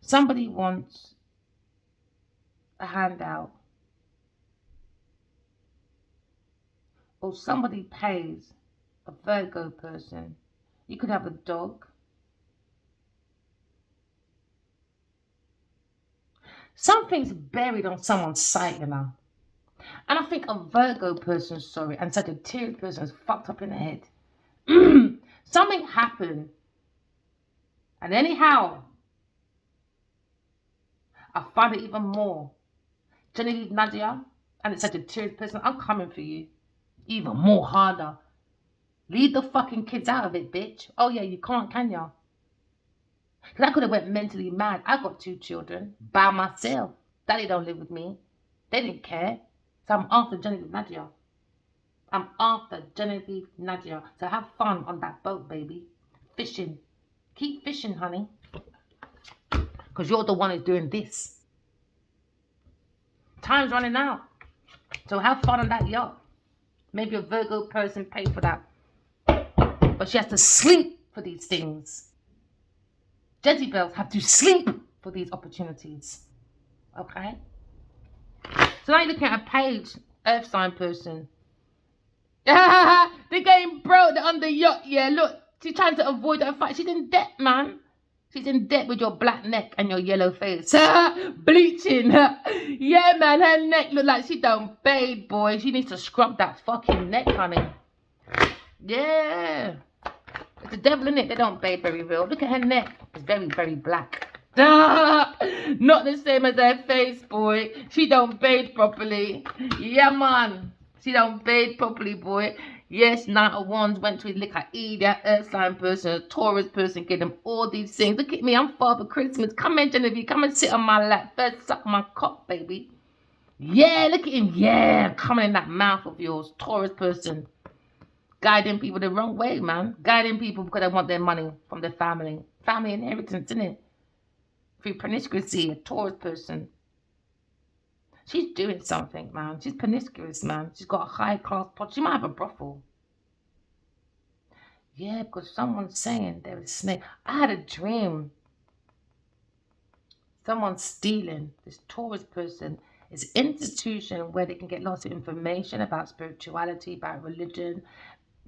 A: Somebody wants a handout. Or somebody pays a Virgo person. You could have a dog. Something's buried on someone's site, you know. And I think a Virgo person, sorry, and Sagittarius person is fucked up in the head. Something happened. And anyhow, I find it even more. Genevieve Nadia and the Sagittarius person, I'm coming for you. Even more harder. Leave the fucking kids out of it, bitch. Oh yeah, you can't, can ya? Because I could have went mentally mad. I got 2 children by myself. Daddy don't live with me. They didn't care. So I'm after Genevieve Nadia. I'm after Genevieve Nadia. So have fun on that boat, baby. Fishing. Keep fishing, honey. Because you're the one who's doing this. Time's running out. So have fun on that yacht. Maybe a Virgo person paid for that. But she has to sleep for these things. Jezebels have to sleep for these opportunities. Okay? So now you're looking at a page, earth sign person. They're getting broke, they're on the yacht. Yeah, look, she's trying to avoid that fight. She's in debt, man. She's in debt with your black neck and your yellow face. Bleaching. Yeah, man, her neck look like she don't bathe, boy. She needs to scrub that fucking neck, honey. Yeah. It's the devil in it. They don't bathe very real. Look at her neck. It's very, very black. Not the same as her face, boy. She don't bathe properly. Yeah, man. She don't bathe properly, boy. Yes, Knight of Wands went to his liquor. That earth sign person, a Taurus person, get them all these things. Look at me, I'm Father Christmas. Come in, Genevieve. Come and sit on my lap. First, suck my cock, baby. Yeah, look at him. Yeah, coming in that mouth of yours. Taurus person. Guiding people the wrong way, man. Guiding people because they want their money from their family. Family inheritance, isn't it? Through promiscuity, a Taurus person. She's doing something, man. She's promiscuous, man. She's got a high class pot. She might have a brothel. Yeah, because someone's saying there is snake. I had a dream. Someone's stealing. This Taurus person is an institution where they can get lots of information about spirituality, about religion,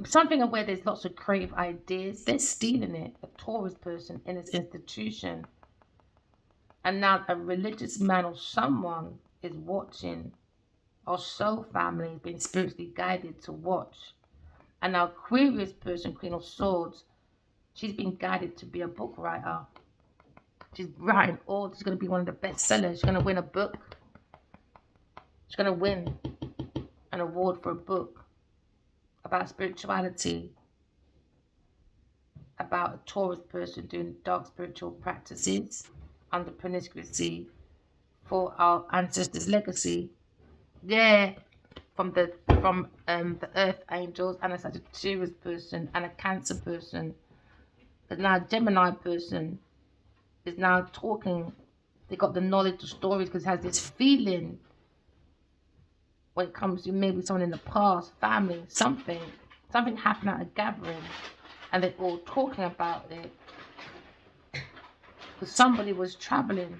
A: something of where there's lots of creative ideas. They're stealing it. A Taurus person in this institution. And now a religious man or someone is watching, or soul family has been spiritually guided to watch. And now Aquarius person, Queen of Swords, she's been guided to be a book writer. She's writing all, she's going to be one of the best sellers. She's going to win a book. She's going to win an award for a book about spirituality, about a Taurus person doing dark spiritual practices under promiscuity for our ancestors' legacy. Yeah, from the Earth Angels, and a Sagittarius person and a Cancer person. But now a Gemini person is now talking. They got the knowledge of stories because it has this feeling when it comes to maybe someone in the past, family, something happened at a gathering, and they're all talking about it because somebody was traveling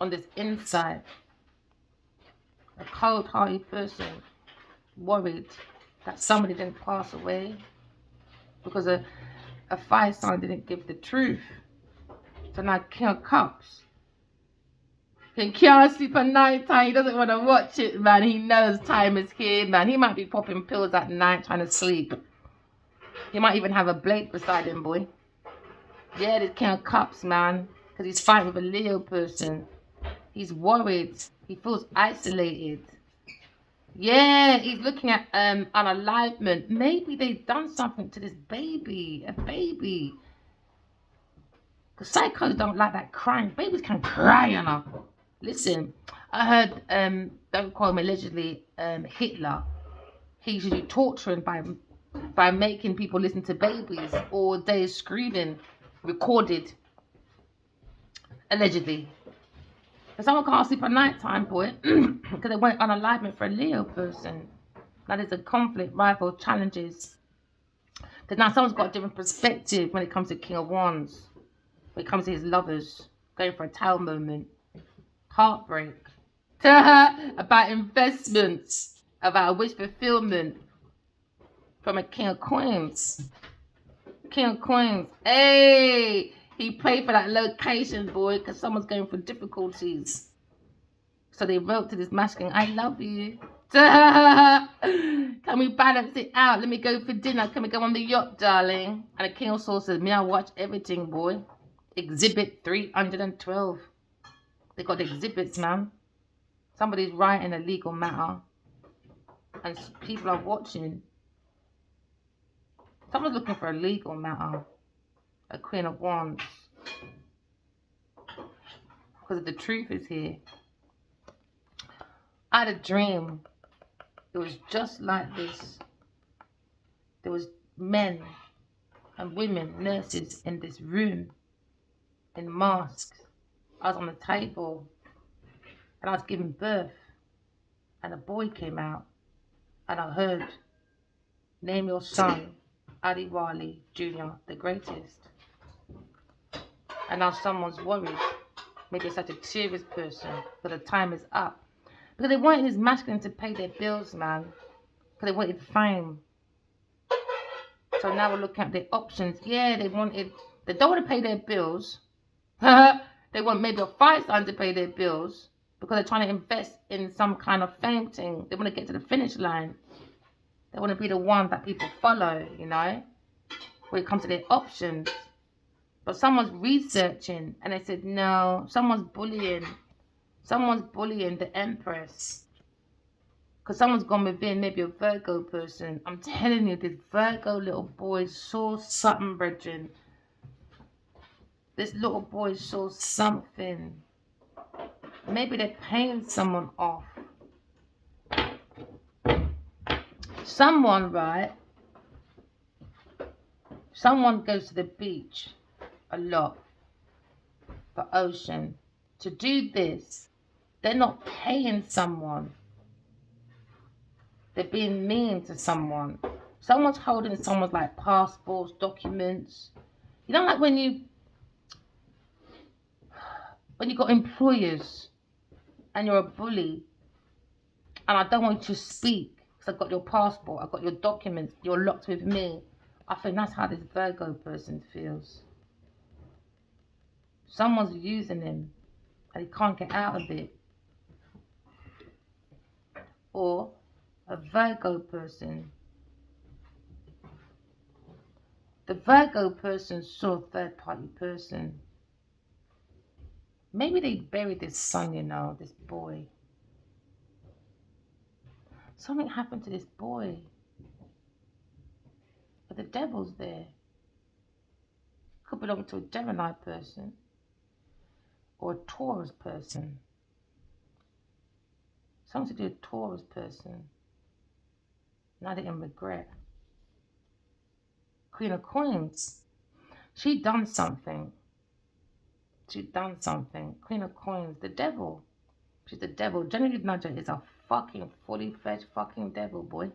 A: on this inside. A cold-hearted person worried that somebody didn't pass away because a fire sign didn't give the truth. So now King of Cups. He can't sleep at night time. He doesn't want to watch it, man. He knows time is here, man. He might be popping pills at night trying to sleep. He might even have a blade beside him, boy. Yeah, this King of Cups, man. Because he's fighting with a Leo person. He's worried. He feels isolated. Yeah, he's looking at unalignment. Maybe they've done something to this baby. A baby. Because psychos don't like that crying. Babies can cry, you know. Listen, I heard, don't call him allegedly, Hitler. He used to do torturing by making people listen to babies all day screaming, recorded, allegedly. But someone can't sleep at night time, boy, because they went on alignment for a Leo person. That is a conflict, rival, challenges. Because now someone's got a different perspective when it comes to King of Wands. When it comes to his lovers, going for a tower moment. Heartbreak. About investments. About a wish fulfillment. From a King of Coins. King of Coins. Hey! He prayed for that location, boy, because someone's going through difficulties. So they wrote to this masculine, I love you. Can we balance it out? Let me go for dinner. Can we go on the yacht, darling? And the King of Swords says, me, I watch everything, boy. Exhibit 312. They got exhibits, man. Somebody's writing a legal matter. And people are watching. Someone's looking for a legal matter. A Queen of Wands. Because the truth is here. I had a dream. It was just like this. There was men and women, nurses in this room. In masks. I was on the table. And I was giving birth. And a boy came out. And I heard, name your son, Ali Wali Jr., the greatest. And now someone's worried. Maybe it's such a serious person. But the time is up. Because they wanted his masculine to pay their bills, man. Because they wanted fame. So now we're looking at the options. Yeah, they don't want to pay their bills. They want maybe a fire sign to pay their bills. Because they're trying to invest in some kind of fame thing. They want to get to the finish line. They want to be the one that people follow, you know. When it comes to their options. But someone's researching and they said, no, someone's bullying. Someone's bullying the Empress. Because someone's gone within, maybe a Virgo person. I'm telling you, this Virgo little boy saw something, brethren. This little boy saw something. Maybe they're paying someone off. Someone, right? Someone goes to the beach a lot for ocean. To do this, they're not paying someone. They're being mean to someone. Someone's holding someone's like passports, documents. You know, like when you got employers and you're a bully and I don't want you to speak. because I've got your passport, I've got your documents, you're locked with me. I think that's how this Virgo person feels. Someone's using him and he can't get out of it. Or a Virgo person. The Virgo person saw a third party person. Maybe they buried this son, you know, this boy. Something happened to this boy. But the devil's there. Could belong to a Gemini person or a Taurus person. Something to do with a Taurus person. Now they're in regret. Queen of Coins. She done something. She done something. Queen of Coins. The devil. She's the devil. Genevieve Nudger is a fucking fully fledged fucking devil, boy.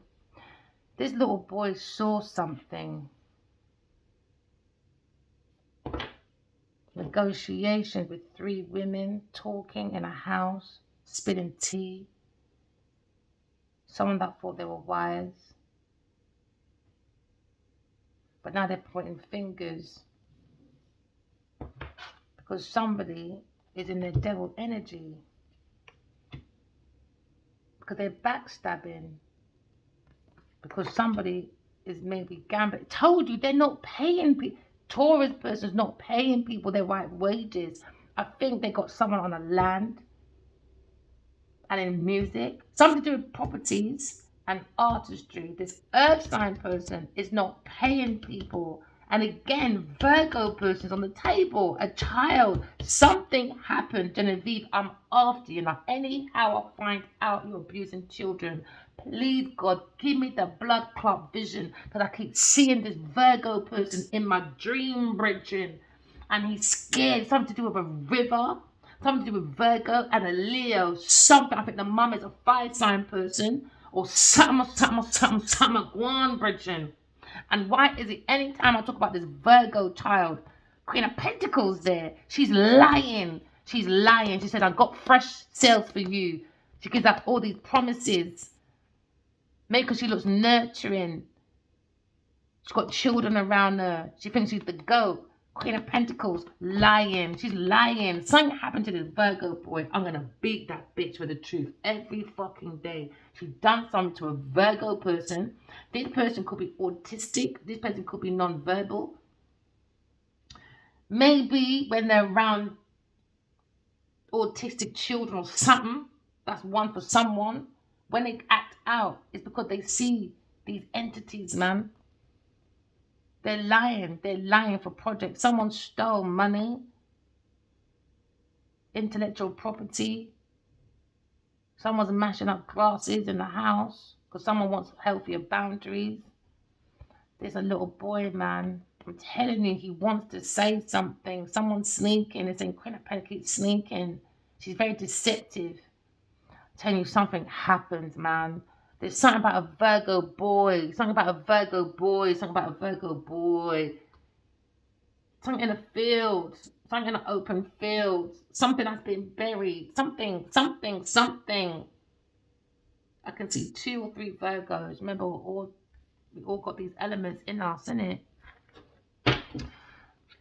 A: This little boy saw something. Negotiations with 3 women talking in a house, spilling tea. Someone that thought they were wise. But now they're pointing fingers. Because somebody is in their devil energy. Because they're backstabbing. Because somebody is maybe gambling. Told you they're not paying people. Taurus person's not paying people their right wages. I think they got someone on a land and in music. Something to do with properties and artistry. This earth sign person is not paying people. And again, Virgo person's on the table. A child. Something happened. Genevieve, I'm after you. Now, anyhow I find out you're abusing children, please, God, give me the blood clot vision. Because I keep seeing this Virgo person in my dream, bridging. And he's scared. Something to do with a river. Something to do with Virgo and a Leo. Something. I think the mum is a fire sign person. Or something. Go on, bridging. And why is it anytime I talk about this Virgo child, Queen of Pentacles there, she's lying. She's lying. She said, I've got fresh sales for you. She gives out all these promises. Maybe because she looks nurturing. She's got children around her. She thinks she's the goat. Queen of Pentacles, lying. She's lying. Something happened to this Virgo boy. I'm going to beat that bitch with the truth every fucking day. She's done something to a Virgo person. This person could be autistic. This person could be non-verbal. Maybe when they're around autistic children or something, that's one for someone. When they act out, it's because they see these entities, man. They're lying. They're lying for projects. Someone stole money, intellectual property. Someone's mashing up glasses in the house because someone wants healthier boundaries. There's a little boy, man. I'm telling you, he wants to say something. Someone's sneaking. It's incredible. Keep sneaking. She's very deceptive. I'm telling you, something happens, man. There's something about a Virgo boy. Something about a Virgo boy. Something about a Virgo boy. Something in a field. Something in an open field. Something that's been buried. Something. I can see 2 or 3 Virgos. Remember, we all got these elements in us, innit?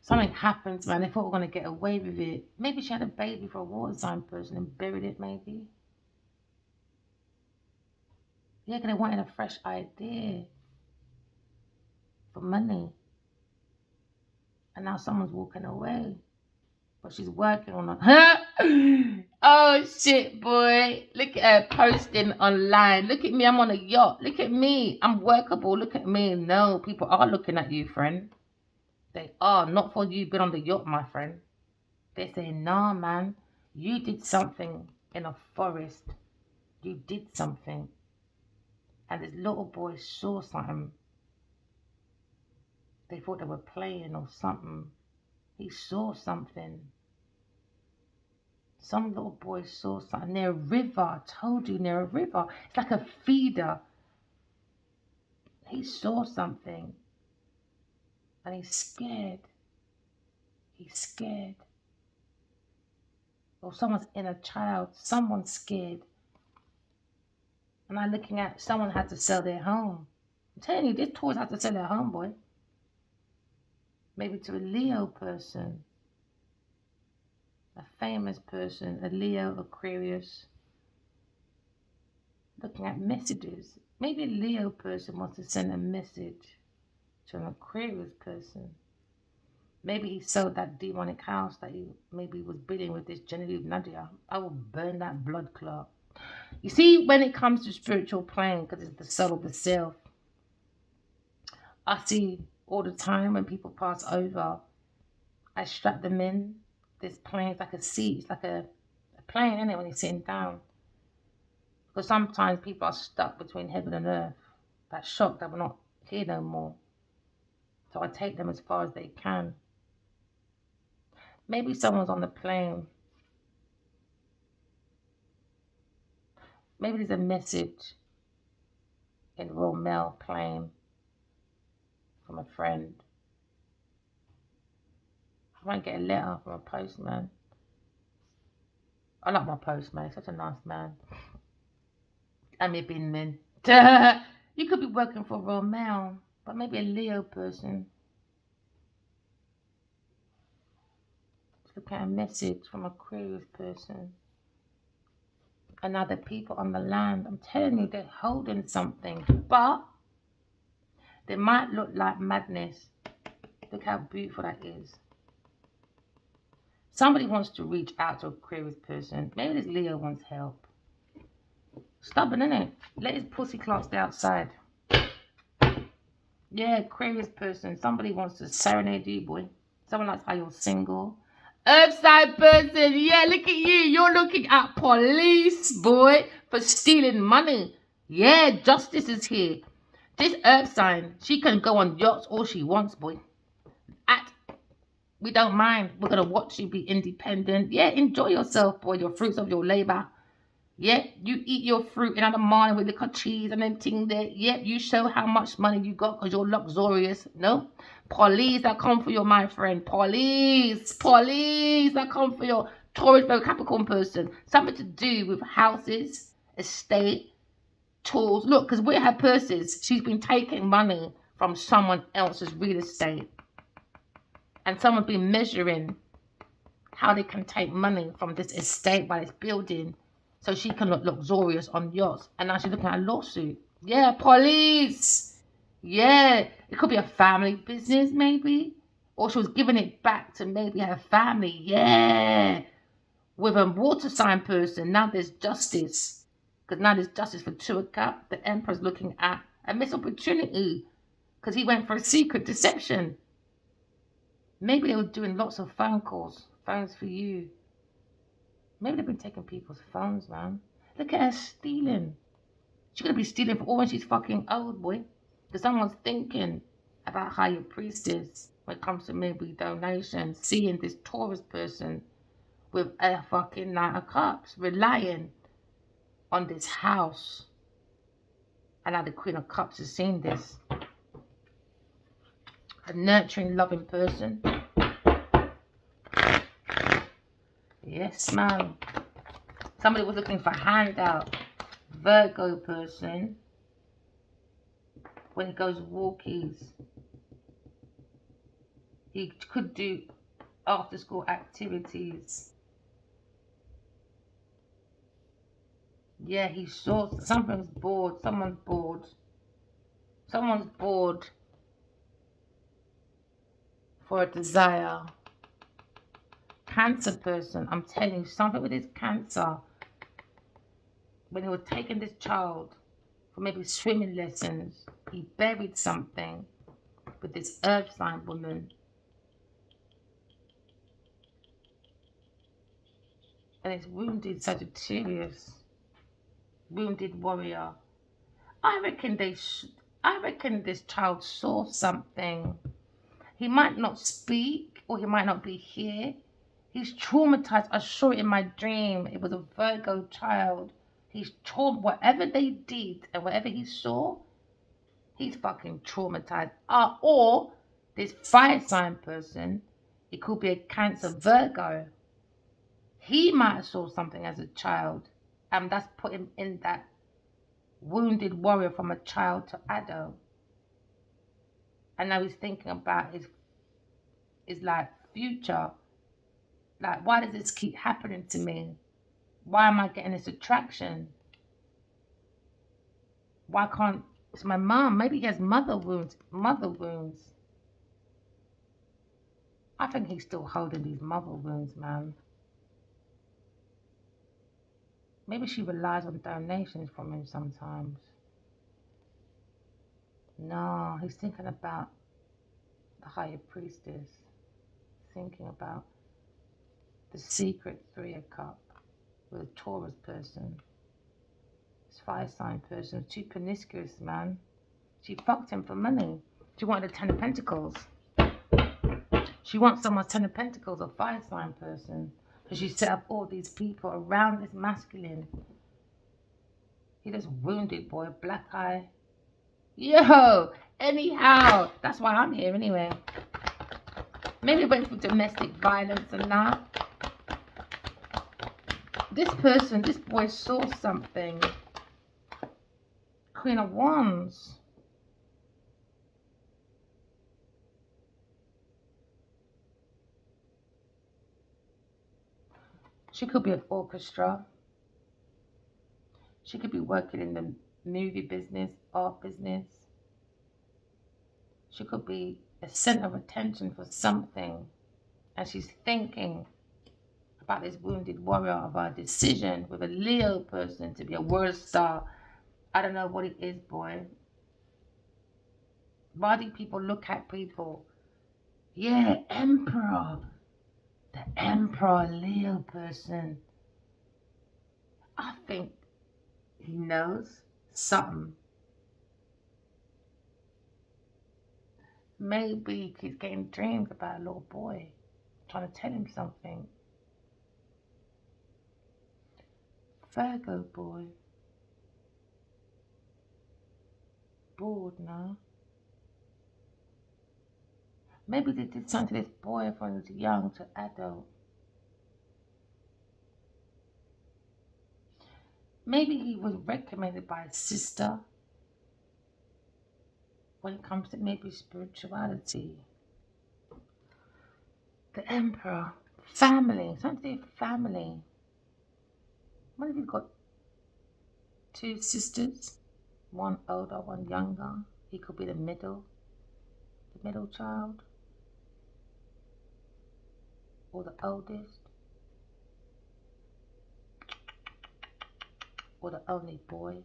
A: Something happens, man. They thought we were going to get away with it. Maybe she had a baby for a water sign person and buried it, maybe. Yeah, because they wanted a fresh idea for money. And now someone's walking away. But she's working on it. Oh, shit, boy. Look at her posting online. Look at me. I'm on a yacht. Look at me. I'm workable. Look at me. No, people are looking at you, friend. They are. Not for you been on the yacht, my friend. They're saying, nah, man. You did something in a forest. You did something. And this little boy saw something. They thought they were playing or something. He saw something. Some little boy saw something near a river. I told you, near a river. It's like a feeder. He saw something. And he's scared. He's scared. Or someone's inner child. Someone's scared. And I'm looking at someone had to sell their home. I'm telling you, this Taurus had to sell their home, boy. Maybe to a Leo person, a famous person, a Leo, Aquarius. Looking at messages. Maybe a Leo person wants to send a message to an Aquarius person. Maybe he sold that demonic house that he maybe was bidding with this Genevieve Nadia. I will burn that blood clot. You see, when it comes to spiritual plane, because it's the soul of the self, I see all the time when people pass over, I strap them in. This plane is like a seat. It's like a plane, isn't it, when you're sitting down? Because sometimes people are stuck between heaven and earth. That shock that we're not here no more. So I take them as far as they can. Maybe someone's on the plane. Maybe there's a message in the Royal Mail plane from a friend. I might get a letter from a postman. I like my postman. He's such a nice man. I'm a bin man. You could be working for Royal Mail, but maybe a Leo person. Look at a message from a Aquarius person. And other people on the land. I'm telling you, they're holding something, but they might look like madness. Look how beautiful that is. Somebody wants to reach out to a Aquarius person. Maybe this Leo wants help. Stubborn, innit? Let his pussy clock stay outside. Yeah, Aquarius person. Somebody wants to serenade you, boy. Someone likes how you're single. Earthside person. Yeah, look at you. You're looking at police, boy, for stealing money. Yeah, justice is here. This earth sign, she can go on yachts all she wants, boy. We don't mind. We're going to watch you be independent. Yeah, enjoy yourself, boy. Your fruits of your labor. Yeah, you eat your fruit in the morning with little cheese and then ting there. Yeah, you show how much money you got because you're luxurious. No? Police that come for you, my friend. Police that come for your Taurus, Capricorn person. Something to do with houses, estate, tools. Look, because we're her purses. She's been taking money from someone else's real estate. And someone's been measuring how they can take money from this estate by this building so she can look luxurious on yachts. And now she's looking at a lawsuit. Yeah, police. Yeah, it could be a family business maybe. Or she was giving it back to maybe her family. Yeah. With a water sign person, now there's justice. Because now there's justice for Two of Cups. The Emperor's looking at a missed opportunity. Because he went for a secret deception. Maybe they were doing lots of phone calls. Phones for you. Maybe they've been taking people's phones, man. Look at her stealing. She's going to be stealing for all when she's fucking old, boy. Because someone's thinking about higher priestess when it comes to maybe donations. Seeing this Taurus person with a fucking Knight of Cups. Relying on this house. And now the Queen of Cups has seen this. A nurturing, loving person. Yes, man. Somebody was looking for a handout. Virgo person. When he goes walkies. He could do after school activities. Yeah, he saw something's bored. Someone's bored. Someone's bored for a desire. Cancer person, I'm telling you, something with his cancer. When he was taking this child for maybe swimming lessons, he buried something with this earth sign woman. And it's wounded Sagittarius. Wounded warrior. I reckon this child saw something. He might not speak or he might not be here. He's traumatized. I saw it in my dream. It was a Virgo child. He's whatever they did and whatever he saw, he's fucking traumatized. Or this fire sign person, it could be a Cancer Virgo. He might have saw something as a child, and that's put him in that wounded warrior from a child to adult. And now he's thinking about his like future. Like, why does this keep happening to me? Why am I getting this attraction? Why can't it's my mom? Maybe he has mother wounds. Mother wounds. I think he's still holding these mother wounds, man. Maybe she relies on donations from him sometimes. No, he's thinking about the higher priestess. Thinking about the secret 3 of Cup with a Taurus person. This fire sign person, too promiscuous, man. She fucked him for money. She wanted a 10 of Pentacles. She wants someone's 10 of Pentacles, a fire sign person. So she set up all these people around this masculine. He just wounded, boy, black eye. Yo, anyhow, that's why I'm here anyway. Maybe went for domestic violence and that. This person, this boy saw something. Queen of Wands. She could be an orchestra. She could be working in the movie business, art business. She could be a center of attention for something. And she's thinking about this wounded warrior of her decision with a Leo person to be a world star. I don't know what it is, boy. Why do people look at people? Yeah, Emperor. The Emperor Leo person. I think he knows something. Maybe he's getting dreams about a little boy trying to tell him something. Virgo boy. Bored now. Maybe they did something to this boy from he was young to adult. Maybe he was recommended by his sister when it comes to maybe spirituality. The Emperor. Family. Something to do with family. What if you've got 2 sisters? One older, one younger. He could be the middle child. Or the oldest. Or the only boy.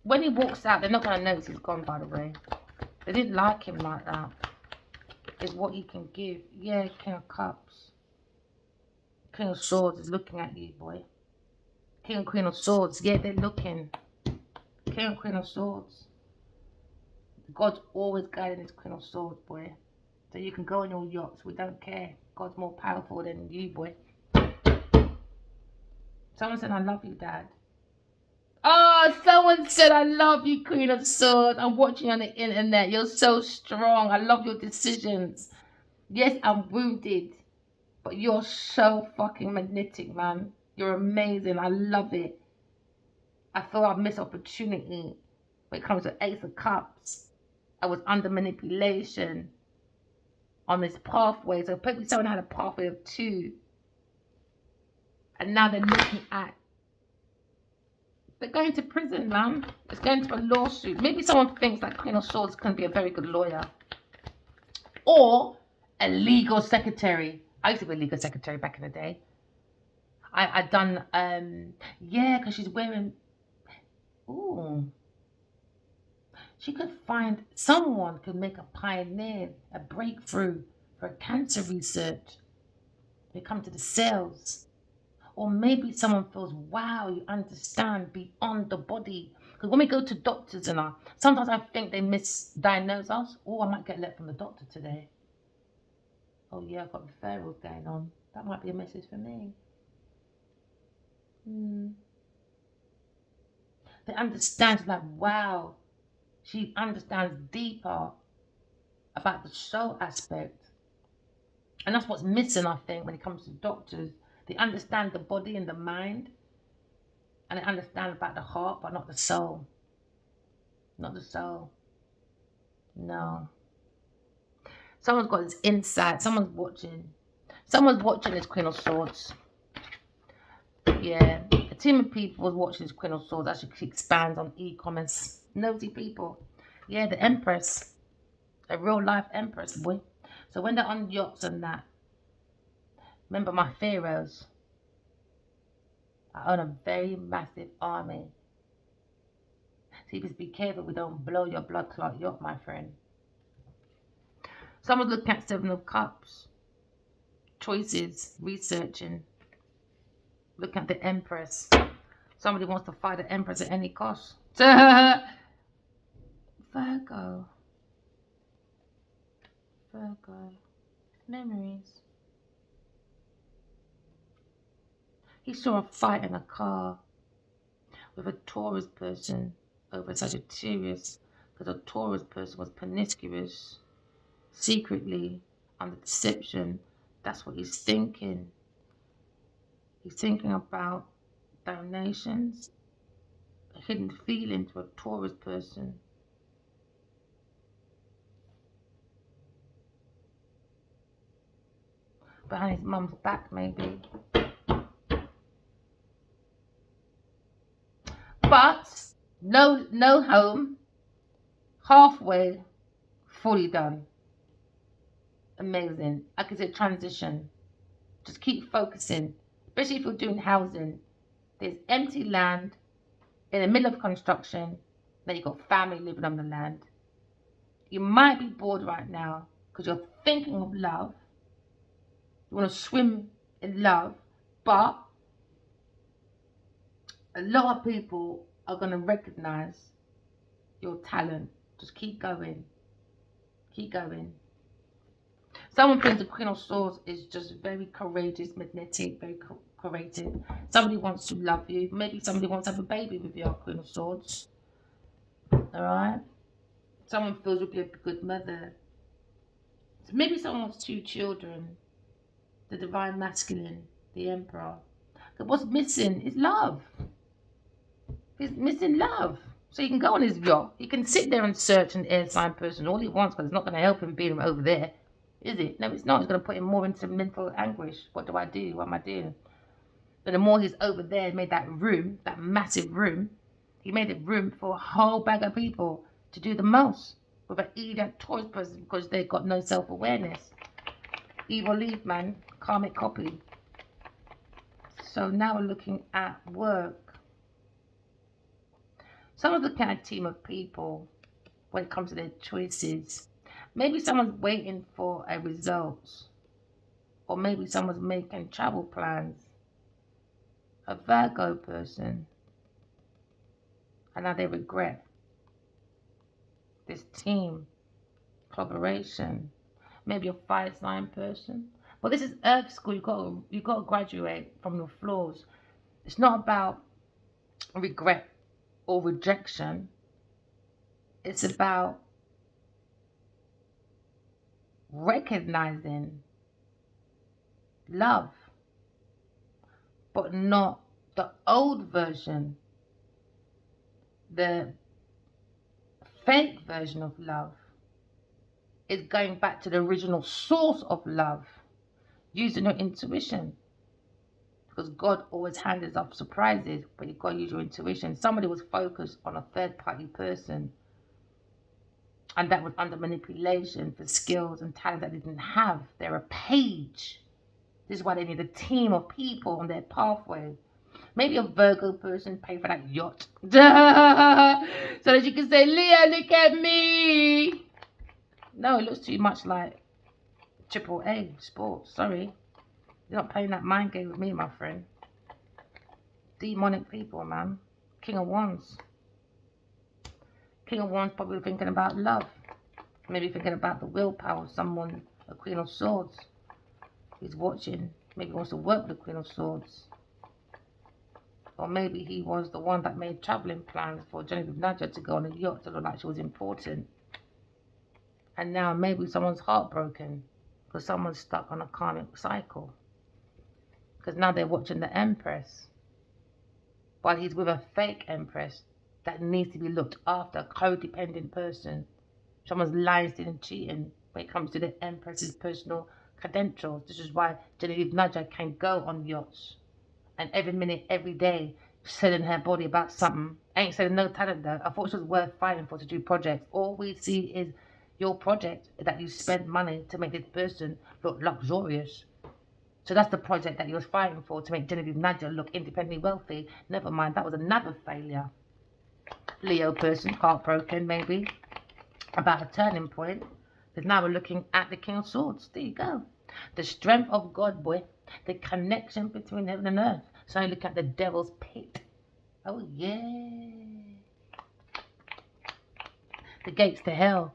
A: When he walks out, they're not going to notice he's gone, by the way. They didn't like him like that. It's what he can give. Yeah, King of Cups. King of Swords is looking at you, boy. King and Queen of Swords, yeah, they're looking. King and Queen of Swords. God's always guiding his Queen of Swords, boy. So you can go on your yachts, we don't care. God's more powerful than you, boy. Someone said, I love you, Dad. Oh, someone said, I love you, Queen of Swords. I'm watching on the internet. You're so strong. I love your decisions. Yes, I'm wounded. But you're so fucking magnetic, man. You're amazing. I love it. I feel I've missed opportunity when it comes to Ace of Cups. I was under manipulation on this pathway. So maybe someone had a pathway of 2. And now they're looking at, they're going to prison, man. It's going to a lawsuit. Maybe someone thinks that Queen of Swords can be a very good lawyer. Or a legal secretary. I used to be a legal secretary back in the day. I done, yeah, because she's wearing, ooh. She could find, someone could make a pioneer, a breakthrough for cancer research. They come to the cells. Or maybe someone feels, wow, you understand beyond the body. Because when we go to doctors and sometimes I think they misdiagnose us. Oh, I might get a letter from the doctor today. Oh yeah, I've got referrals going on. That might be a message for me. They understand, like, wow, she understands deeper about the soul aspect. And that's what's missing, I think, when it comes to doctors. They understand the body and the mind, and they understand about the heart, but not the soul. Not the soul. No. Someone's got this insight. Someone's watching. Someone's watching this Queen of Swords. Yeah. A team of people was watching this Queen of Swords. Actually expands on e-commerce. Nosy people. Yeah, the Empress. A real life Empress, boy. So when they're on yachts and that, remember my pharaohs. I own a very massive army. So you just be careful we don't blow your blood clot yacht, my friend. Someone's looking at Seven of Cups. Choices, researching. Looking at the Empress. Somebody wants to fight the Empress at any cost. Virgo. Virgo. Memories. He saw a fight in a car with a Taurus person over Sagittarius, because a Taurus person was promiscuous, secretly, under deception. That's what he's thinking. He's thinking about donations, a hidden feeling to a Taurus person. Behind his mum's back, maybe. But no home, halfway, fully done. Amazing. I could say transition. Just keep focusing, especially if you're doing housing. There's empty land in the middle of construction. Then you've got family living on the land. You might be bored right now because you're thinking of love. You want to swim in love, but a lot of people are going to recognize your talent. Just keep going. Keep going. Someone thinks the Queen of Swords is just very courageous, magnetic, very creative. Somebody wants to love you. Maybe somebody wants to have a baby with your Queen of Swords. Alright? Someone feels you'll be a good mother. Maybe someone wants 2 children. The Divine Masculine, the Emperor. But what's missing is love. He's missing love. So he can go on his yacht. He can sit there and search an air sign person all he wants, because it's not going to help him being over there. Is it? No, it's not. It's going to put him more into mental anguish. What do I do? What am I doing? But the more he's over there, he made that room, that massive room. He made it room for a whole bag of people to do the most with an idiot Taurus person, because they've got no self-awareness. Evil Eve, man. Karmic copy. So now we're looking at work. Someone's looking at a team of people when it comes to their choices. Maybe someone's waiting for a result. Or maybe someone's making travel plans. A Virgo person. And now they regret. This team. Collaboration. Maybe a fire sign person. But this is Earth school. You've got to graduate from your flaws. It's not about regret or rejection. It's about recognizing love, but not the old version, the fake version of love. It's going back to the original source of love, using your intuition. Because God always hands up surprises, but you've got to use your intuition. Somebody was focused on a third-party person, and that was under manipulation for skills and talent that they didn't have. They're a page. This is why they need a team of people on their pathway. Maybe a Virgo person pay for that yacht. So that you can say, Leah, look at me. No, it looks too much like AAA sports. Sorry. You're not playing that mind game with me, my friend. Demonic people, man. King of Wands. King of Wands probably thinking about love. Maybe thinking about the willpower of someone, a Queen of Swords. He's watching. Maybe he wants to work with the Queen of Swords. Or maybe he was the one that made travelling plans for Genevieve Nadja to go on a yacht to look like she was important. And now maybe someone's heartbroken. because someone's stuck on a karmic cycle. Because now they're watching the Empress, while he's with a fake Empress that needs to be looked after, a codependent person. Someone's lying, stealing, cheating when it comes to the Empress's personal credentials. This is why Genevieve Nudger can go on yachts and every minute, every day, selling her body about something. Ain't selling no talent though. I thought she was worth fighting for to do projects. All we see is your project that you spend money to make this person look luxurious. So that's the project that you was fighting for, to make Genevieve Nudger look independently wealthy. Never mind, that was another failure. Leo person, heartbroken maybe, about a turning point. Because now we're looking at the King of Swords. There you go. The strength of God, boy. The connection between heaven and earth. So now you look at the devil's pit. Oh, yeah. The gates to hell.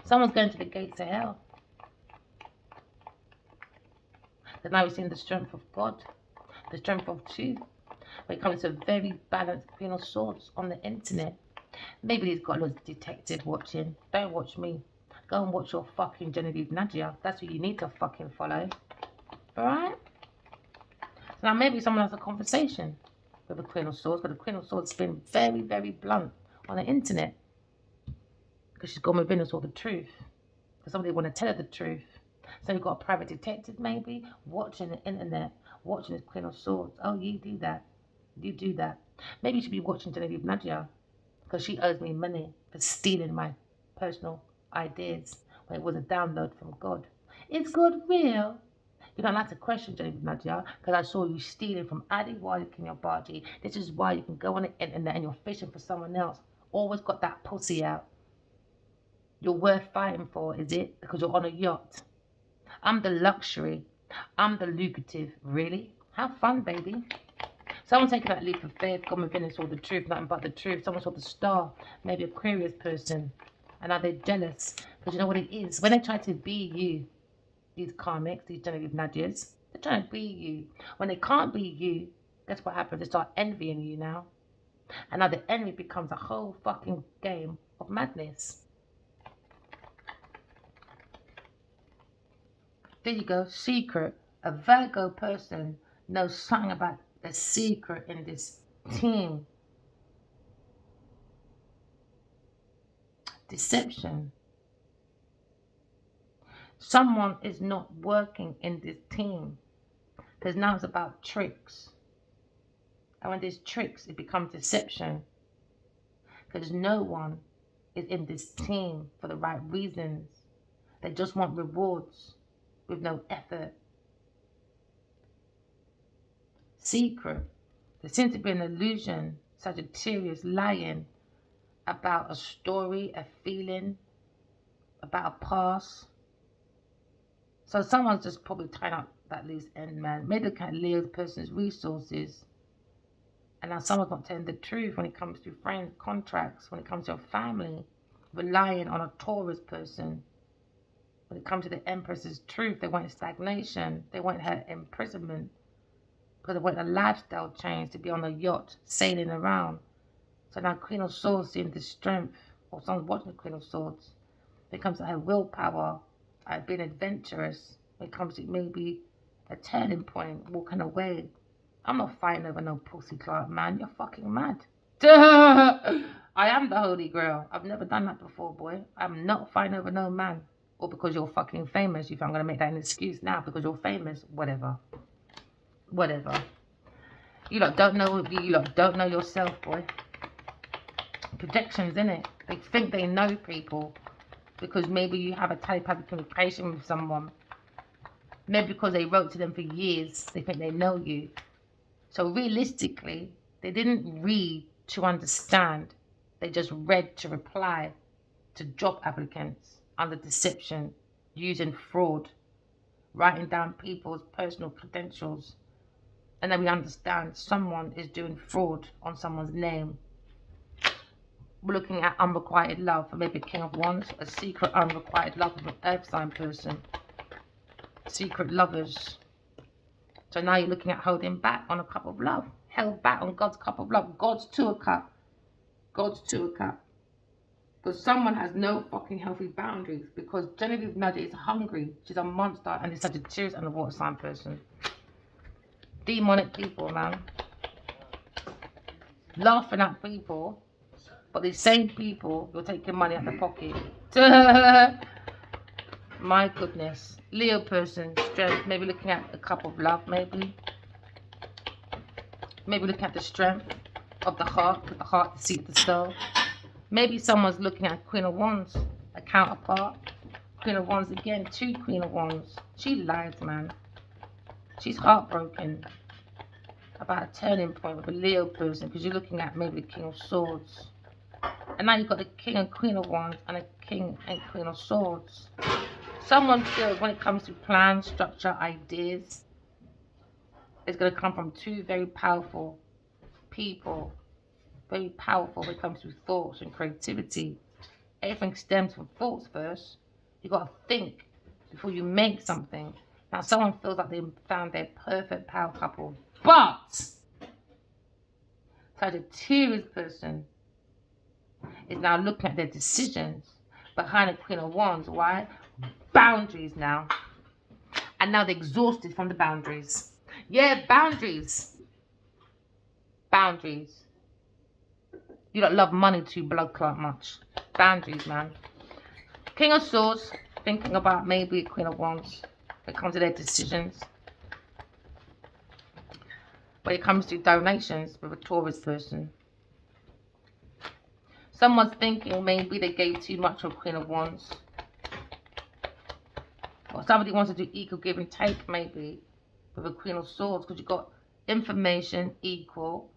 A: Someone's going to the gates to hell. But now we're seeing the strength of God. The strength of truth. When it comes to a very balanced Queen of Swords on the internet. Maybe he's got a little detective watching. Don't watch me. Go and watch your fucking Genevieve Nudger. That's who you need to fucking follow. Alright? So now maybe someone has a conversation with the Queen of Swords, but the Queen of Swords has been very, very blunt on the internet. Because she's gone within us all the truth. Because somebody want to tell her the truth. So you've got a private detective maybe watching the internet, watching this Queen of Swords. Oh, you do that. You do that. Maybe you should be watching Genevieve Nudger. Because she owes me money for stealing my personal ideas when it was a download from God. Is God real? You don't have to question Genevieve Nudger, because I saw you stealing from Adi Walik in your body. This is why you can go on the internet and you're fishing for someone else. Always got that pussy out. You're worth fighting for, is it? Because you're on a yacht. I'm the luxury. I'm the lucrative. Really? Have fun, baby. Someone taking that leap of faith, gone within and saw the truth, nothing but the truth. Someone saw the star, maybe Aquarius person, and now they're jealous. Because you know what it is? When they try to be you, these karmics, these Genevieve Nudgers, they're trying to be you. When they can't be you, guess what happens? They start envying you now. And now the envy becomes a whole fucking game of madness. There you go, secret. A Virgo person knows something about the secret in this team. Deception. Someone is not working in this team. Because now it's about tricks. And when there's tricks, it becomes deception. Because no one is in this team for the right reasons. They just want rewards with no effort. Secret. There seems to be an illusion, Sagittarius lying about a story, a feeling, about a past. So someone's just probably tying up that loose end, man. Maybe they can't Leo the person's resources. And now someone's not telling the truth when it comes to friends, contracts, when it comes to a family, relying on a Taurus person. When it comes to the Empress's truth, they want stagnation. They want her imprisonment. Because they want a lifestyle change, to be on a yacht, sailing around. So now Queen of Swords seeing the strength, or someone's watching the Queen of Swords. When it comes to her willpower, being adventurous. When it comes to maybe a turning point, walking away. I'm not fighting over no pussy clout, man. You're fucking mad. I am the holy grail. I've never done that before, boy. I'm not fighting over no man. Or because you're fucking famous. You think I'm going to make that an excuse now because you're famous? Whatever. Whatever. You lot don't know. You lot don't know yourself, boy. Projections, innit? They think they know people because maybe you have a telepathic communication with someone. Maybe because they wrote to them for years, they think they know you. So realistically, they didn't read to understand. They just read to reply to job applicants under deception, using fraud, writing down people's personal credentials. And then we understand someone is doing fraud on someone's name. We're looking at unrequited love for maybe a King of Wands, a secret unrequited love of an earth sign person. Secret lovers. So now you're looking at holding back on a cup of love. Held back on God's cup of love. God's to a cup. God's to a cup. Because someone has no fucking healthy boundaries. Because Genevieve Nugget is hungry. She's a monster and it's Sagittarius and a water sign person. Demonic people, man. Laughing at people. But these same people, you're taking money out the pocket. My goodness. Leo person, strength. Maybe looking at a cup of love, maybe. Maybe looking at the strength of the heart. With the heart to seek the soul. Maybe someone's looking at Queen of Wands, a counterpart. Queen of Wands again, 2 Queen of Wands. She lied, man. She's heartbroken about a turning point with a Leo person because you're looking at maybe the King of Swords. And now you've got the King and Queen of Wands and a King and Queen of Swords. Someone feels when it comes to plans, structure, ideas, it's going to come from 2 very powerful people. Very powerful when it comes to thoughts and creativity. Everything stems from thoughts first. You got to think before you make something. Now someone feels like they found their perfect power couple, but Sagittarius person is now looking at their decisions behind the Queen of Wands. Why? Boundaries now. And now they're exhausted from the boundaries. Yeah, boundaries. Boundaries. You don't love money too blood clot much. Boundaries, man. King of Swords, thinking about maybe a Queen of Wands. When it comes to their decisions. When it comes to donations with a Taurus person. Someone's thinking maybe they gave too much of Queen of Wands. Or somebody wants to do equal give and take maybe with a Queen of Swords. Because you've got information equal.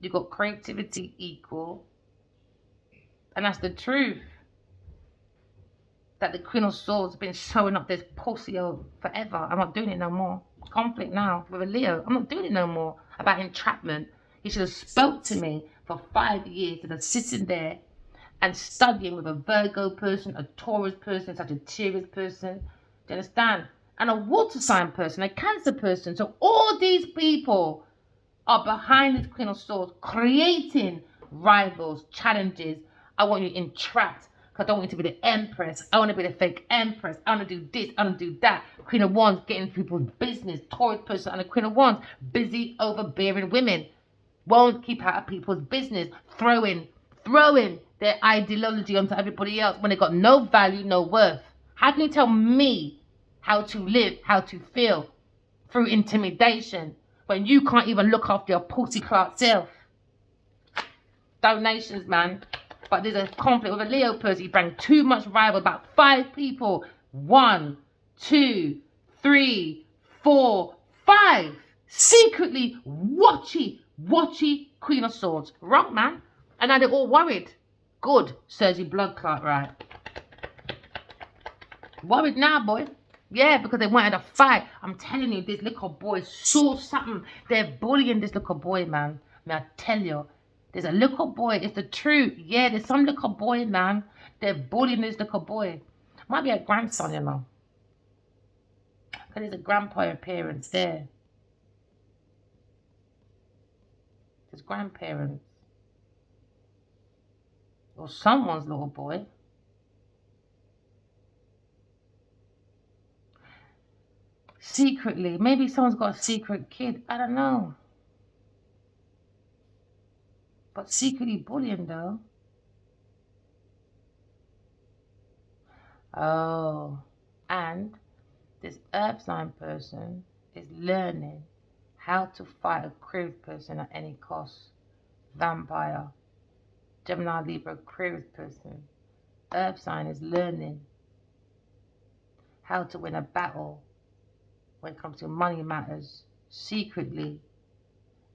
A: You've got creativity equal. And that's the truth. That the Queen of Swords has been showing up this pussy forever. I'm not doing it no more. Conflict now with a Leo. I'm not doing it no more. About entrapment. He should have spoke to me for 5 years and sitting there and studying with a Virgo person, a Taurus person, such a Sagittarius person. Do you understand? And a water sign person, a Cancer person. So all these people are behind this Queen of Swords, creating rivals, challenges. I want you entrapped because I don't want you to be the Empress. I want to be the fake Empress. I want to do this. I want to do that. Queen of Wands getting people's business. Taurus person and the Queen of Wands busy overbearing women. Won't keep out of people's business. Throwing their ideology onto everybody else when they got no value, no worth. How can you tell me how to live, how to feel through intimidation when you can't even look after your pussy clot self? Donations, man. But there's a conflict with a Leo person. He bring too much rival, about 5 people. 1, 2, 3, 4, 5. Secretly watchy Queen of Swords. Wrong, man. And now they're all worried. Good, Sergi blood clot, right? Worried now, boy. Yeah, because they wanted a fight. I'm telling you, this little boy saw something. They're bullying this little boy, man. May I tell you, there's a little boy. It's the truth. Yeah, there's some little boy, man. They're bullying this little boy. Might be a grandson, you know. Because there's a grandpa appearance there. There's grandparents. Or someone's little boy. Secretly. Maybe someone's got a secret kid. I don't know. But secretly bullying, though. Oh. And this earth sign person is learning how to fight a Aquarius person at any cost. Vampire. Gemini, Libra, Aquarius person. Earth sign is learning how to win a battle when it comes to money matters secretly.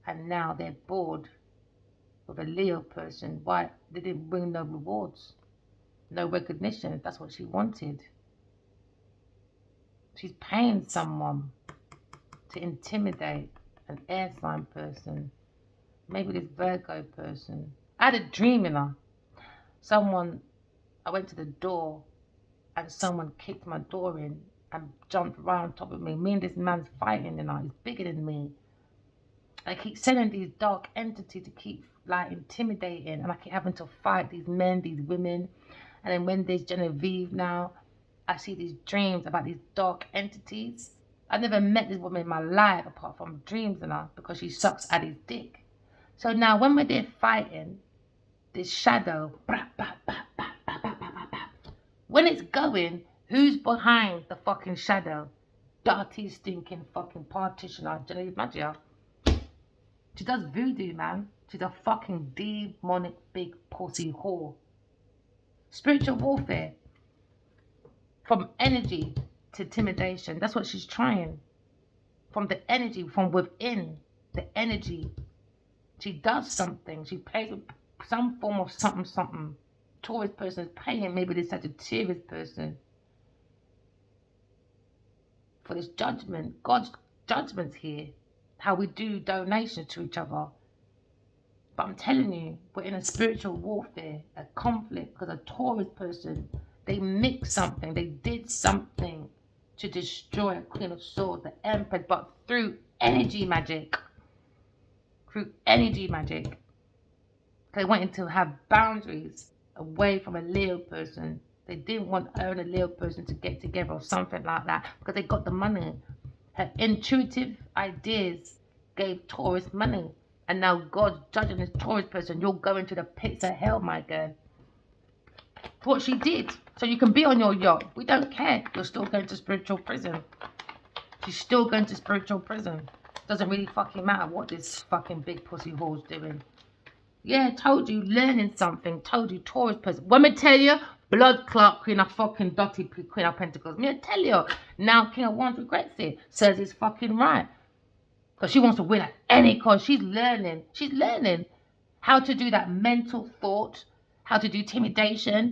A: And now they're bored with a Leo person. Why? They didn't bring no rewards, no recognition. That's what she wanted. She's paying someone to intimidate an air sign person. Maybe this Virgo person. I had a dream, you know. I went to the door and someone kicked my door in and jumped right on top of me. Me and this man's fighting, you know. He's bigger than me. They keep sending these dark entities to keep like intimidating, and I keep having to fight these men, these women. And then when there's Genevieve now, I see these dreams about these dark entities. I've never met this woman in my life apart from dreams and her, because she sucks at his dick. So now when we're there fighting, this shadow, when it's going, who's behind the fucking shadow? Dirty, stinking fucking partitioner, Genevieve Magia. She does voodoo, man. She's a fucking demonic big pussy whore. Spiritual warfare. From energy to intimidation. That's what she's trying. From the energy, from within the energy. She does something. She plays with some form of something. Taurus person is paying maybe this Sagittarius person for this judgment. God's judgment's here. How we do donations to each other. But I'm telling you, we're in a spiritual warfare, a conflict, because a Taurus person, they mixed something, they did something to destroy a Queen of Swords, the Empress, but through energy magic. Through energy magic. They wanted to have boundaries away from a Leo person. They didn't want her and a Leo person to get together or something like that, because they got the money. Her intuitive ideas gave Taurus money. And now God's judging this Taurus person. You're going to the pits of hell, my girl. That's what she did. So you can be on your yacht. We don't care. You're still going to spiritual prison. She's still going to spiritual prison. Doesn't really fucking matter what this fucking big pussy whore's doing. Yeah, told you, learning something. Told you, Taurus person. Let me tell you, blood clot, Queen of fucking Dotty, Queen of Pentacles. Me tell you, now King of Wands regrets it. Says it's fucking right. Because she wants to win at any cost. She's learning. She's learning how to do that mental thought. How to do intimidation.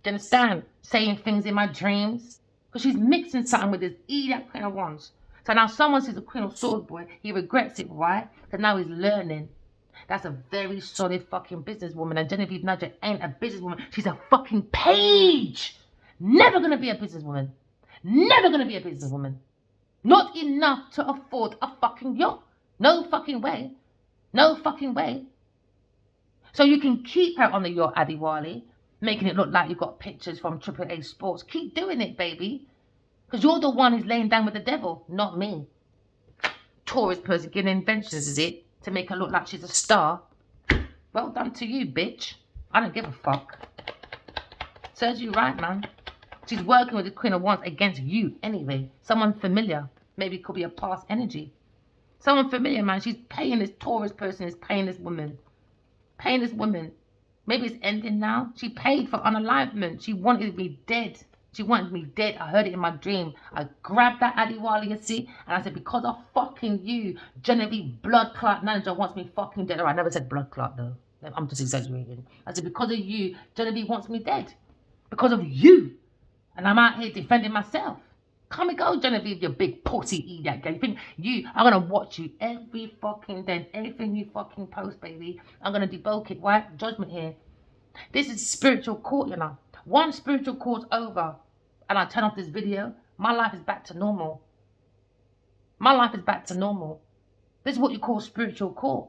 A: Do you understand? Saying things in my dreams. Because she's mixing something with this idiot Queen of Wands. So now someone sees a Queen of Swords boy. He regrets it, right? Because now he's learning. That's a very solid fucking businesswoman. And Genevieve Nudger ain't a businesswoman. She's a fucking page. Never going to be a businesswoman. Never going to be a businesswoman. Not enough to afford a fucking yacht. No fucking way. No fucking way. So you can keep her on the yacht, Adiwali, making it look like you've got pictures from AAA Sports. Keep doing it, baby. Because you're the one who's laying down with the devil, not me. Taurus person getting inventions, is it? To make her look like she's a star. Well done to you, bitch. I don't give a fuck. Serves you right, man. She's working with the Queen of Wands against you anyway. Someone familiar. Maybe it could be a past energy. Someone familiar, man. She's paying this Taurus person, is paying this woman. Paying this woman. Maybe it's ending now. She paid for unalivement. She wanted me dead. She wanted me dead. I heard it in my dream. I grabbed that Adiwali, you see, and I said, because of fucking you, Genevieve blood clot manager wants me fucking dead. Or I never said blood clot though. I'm just exaggerating. I said, because of you, Genevieve wants me dead. Because of you. And I'm out here defending myself. Come and go, Genevieve, you big pussy idiot girl. You think I'm going to watch you every fucking day. Everything you fucking post, baby. I'm going to debunk it, right? Judgment here. This is spiritual court, you know. One spiritual court's over and I turn off this video, my life is back to normal. My life is back to normal. This is what you call spiritual court.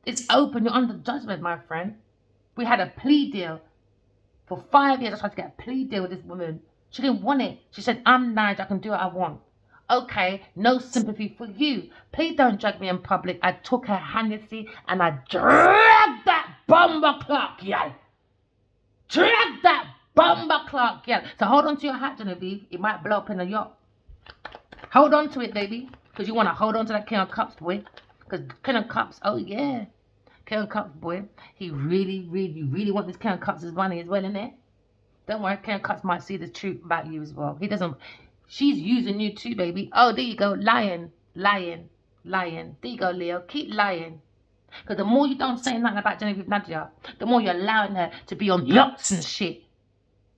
A: It's open. You're under judgment, my friend. We had a plea deal. For 5 years, I tried to get a plea deal with this woman. She didn't want it. She said, I'm Nigel. I can do what I want. Okay, no sympathy for you. Please don't drag me in public. I took her hand, you see, and I dragged that bomber clock, yeah. Drag that bomber clock, yeah. So hold on to your hat, Genevieve. It might blow up in a yacht. Hold on to it, baby. Because you want to hold on to that King of Cups, boy. Because King of Cups, oh yeah. King of Cups, boy. He really wants this King of Cups' money as well, innit? Don't worry, King of Cups might see the truth about you as well. He doesn't. She's using you too, baby. Oh, there you go. Lying. There you go, Leo. Keep lying. Because the more you don't say nothing about Genevieve Nadia, the more you're allowing her to be on yachts and shit.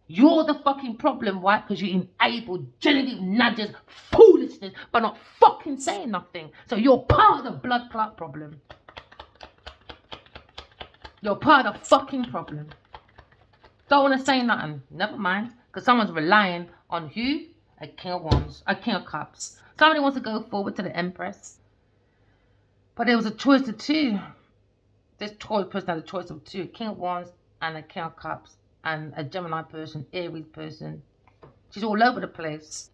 A: You're the fucking problem, right? Because you enabled Genevieve Nadia's foolishness by not fucking saying nothing. So you're part of the blood clot problem. You're part of the fucking problem. Don't want to say nothing. Never mind. Because someone's relying on who? A King of Wands. A King of Cups. Somebody wants to go forward to the Empress. But there was a choice of two. This Taurus person had a choice of two: King of Wands and a King of Cups, and a Gemini person, Aries person. She's all over the place.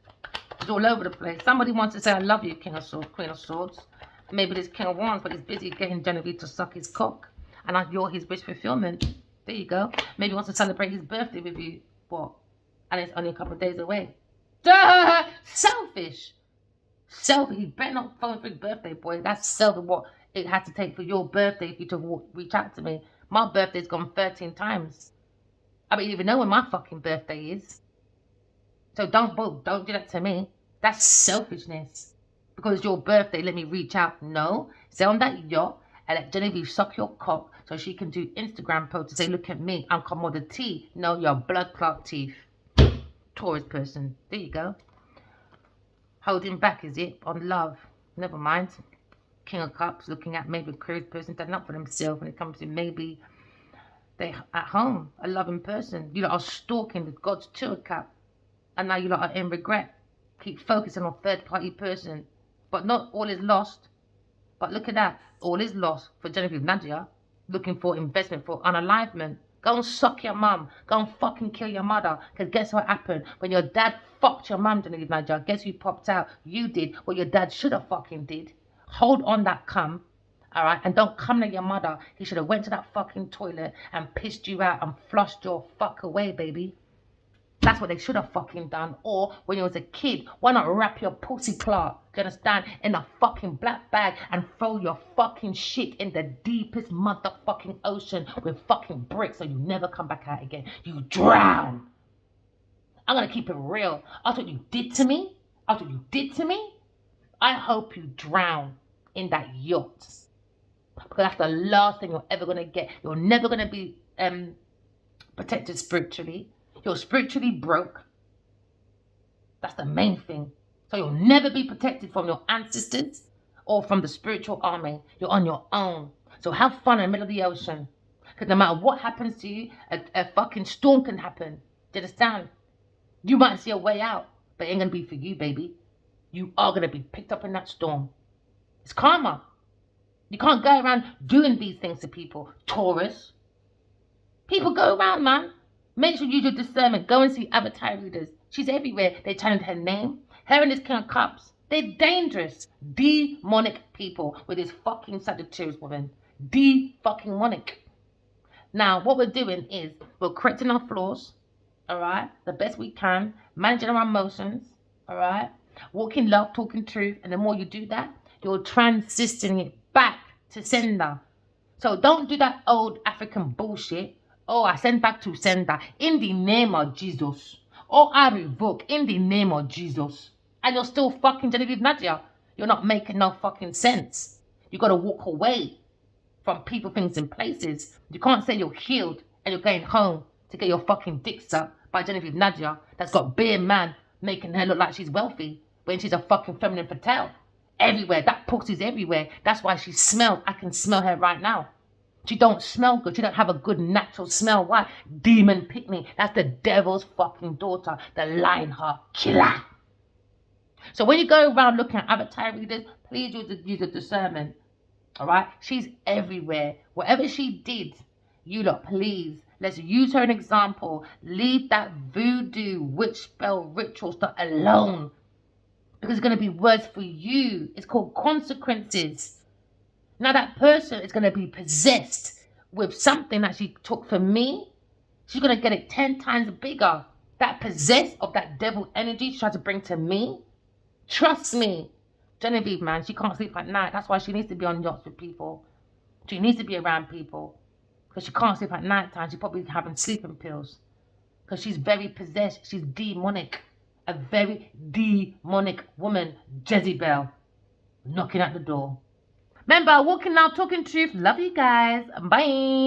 A: She's all over the place. Somebody wants to say, I love you, King of Swords, Queen of Swords. Maybe this King of Wands, but he's busy getting Genevieve to suck his cock. And you're his wish fulfillment. There you go. Maybe he wants to celebrate his birthday with you. What? And it's only a couple of days away. Duh! Selfish. Selfish. You better not phone for his birthday, boy. That's selfish. What it has to take for your birthday for you to reach out to me. My birthday's gone 13 times. I don't even know when my fucking birthday is. So don't do that to me. That's selfishness. Because it's your birthday, let me reach out. No. Stay on that yacht and let Genevieve suck your cock so she can do Instagram posts to say, look at me, I'm commodity. No, you're blood clot teeth. Taurus person. There you go. Holding back, is it? On love. Never mind. King of Cups looking at maybe a curious person standing up for themselves when it comes to maybe they at home, a loving person. You lot are stalking the God's Tour Cup. And now you lot are in regret. Keep focusing on third-party person. But not all is lost. But look at that. All is lost for Genevieve Nadia. Looking for investment, for unalivement. Go and suck your mum. Go and fucking kill your mother. Because guess what happened? When your dad fucked your mum, Genevieve Nadia, guess who popped out? You did what your dad should have fucking did. Hold on that cum. Alright? And don't come to your mother. He should have went to that fucking toilet and pissed you out and flushed your fuck away, baby. That's what they should have fucking done. Or when you was a kid, why not wrap your pussy clot, do you understand, in a fucking black bag and throw your fucking shit in the deepest motherfucking ocean with fucking bricks so you never come back out again. You drown. I'm going to keep it real. After what you did to me, I hope you drown in that yacht. Because that's the last thing you're ever going to get. You're never going to be protected spiritually. You're spiritually broke. That's the main thing. So you'll never be protected from your ancestors or from the spiritual army. You're on your own. So have fun in the middle of the ocean. Because no matter what happens to you, a fucking storm can happen. Do you understand? You might see a way out, but it ain't going to be for you, baby. You are going to be picked up in that storm. It's karma. You can't go around doing these things to people. Taurus. People go around, man. Make sure you use your discernment. Go and see avatar readers. She's everywhere. They challenge her name. Her and this King of Cups. They're dangerous. Demonic people with this fucking Sagittarius woman. De-fucking-monic. Now, what we're doing is we're correcting our flaws. Alright? The best we can. Managing our emotions. Alright? Walking love, talking truth. And the more you do that, you're transitioning it back to sender. So don't do that old African bullshit. Oh, I send back to sender in the name of Jesus. Or I revoke in the name of Jesus. And you're still fucking Genevieve Nadia. You're not making no fucking sense. You got to walk away from people, things, and places. You can't say you're healed and you're going home to get your fucking dick sucked by Genevieve Nadia that's got bare man making her look like she's wealthy when she's a fucking feminine fatale. Everywhere. That pussy's everywhere. That's why she smells. I can smell her right now. She don't smell good. She don't have a good natural smell. Why? Demon pick-me. That's the devil's fucking daughter. The Lionheart killer. So when you go around looking at avatar readers, please use the discernment. Alright? She's everywhere. Whatever she did, you lot, please. Let's use her as an example. Leave that voodoo, witch spell, ritual stuff alone. Because it's going to be worse for you. It's called consequences. Now that person is going to be possessed with something that she took from me. She's going to get it 10 times bigger. That possessed of that devil energy she tried to bring to me. Trust me. Genevieve, man, she can't sleep at night. That's why she needs to be on yachts with people. She needs to be around people. Because she can't sleep at night time. She's probably having sleeping pills. Because she's very possessed. She's demonic. A very demonic woman. Jezebel. Knocking at the door. Remember, walking now, talking truth. Love you guys. Bye.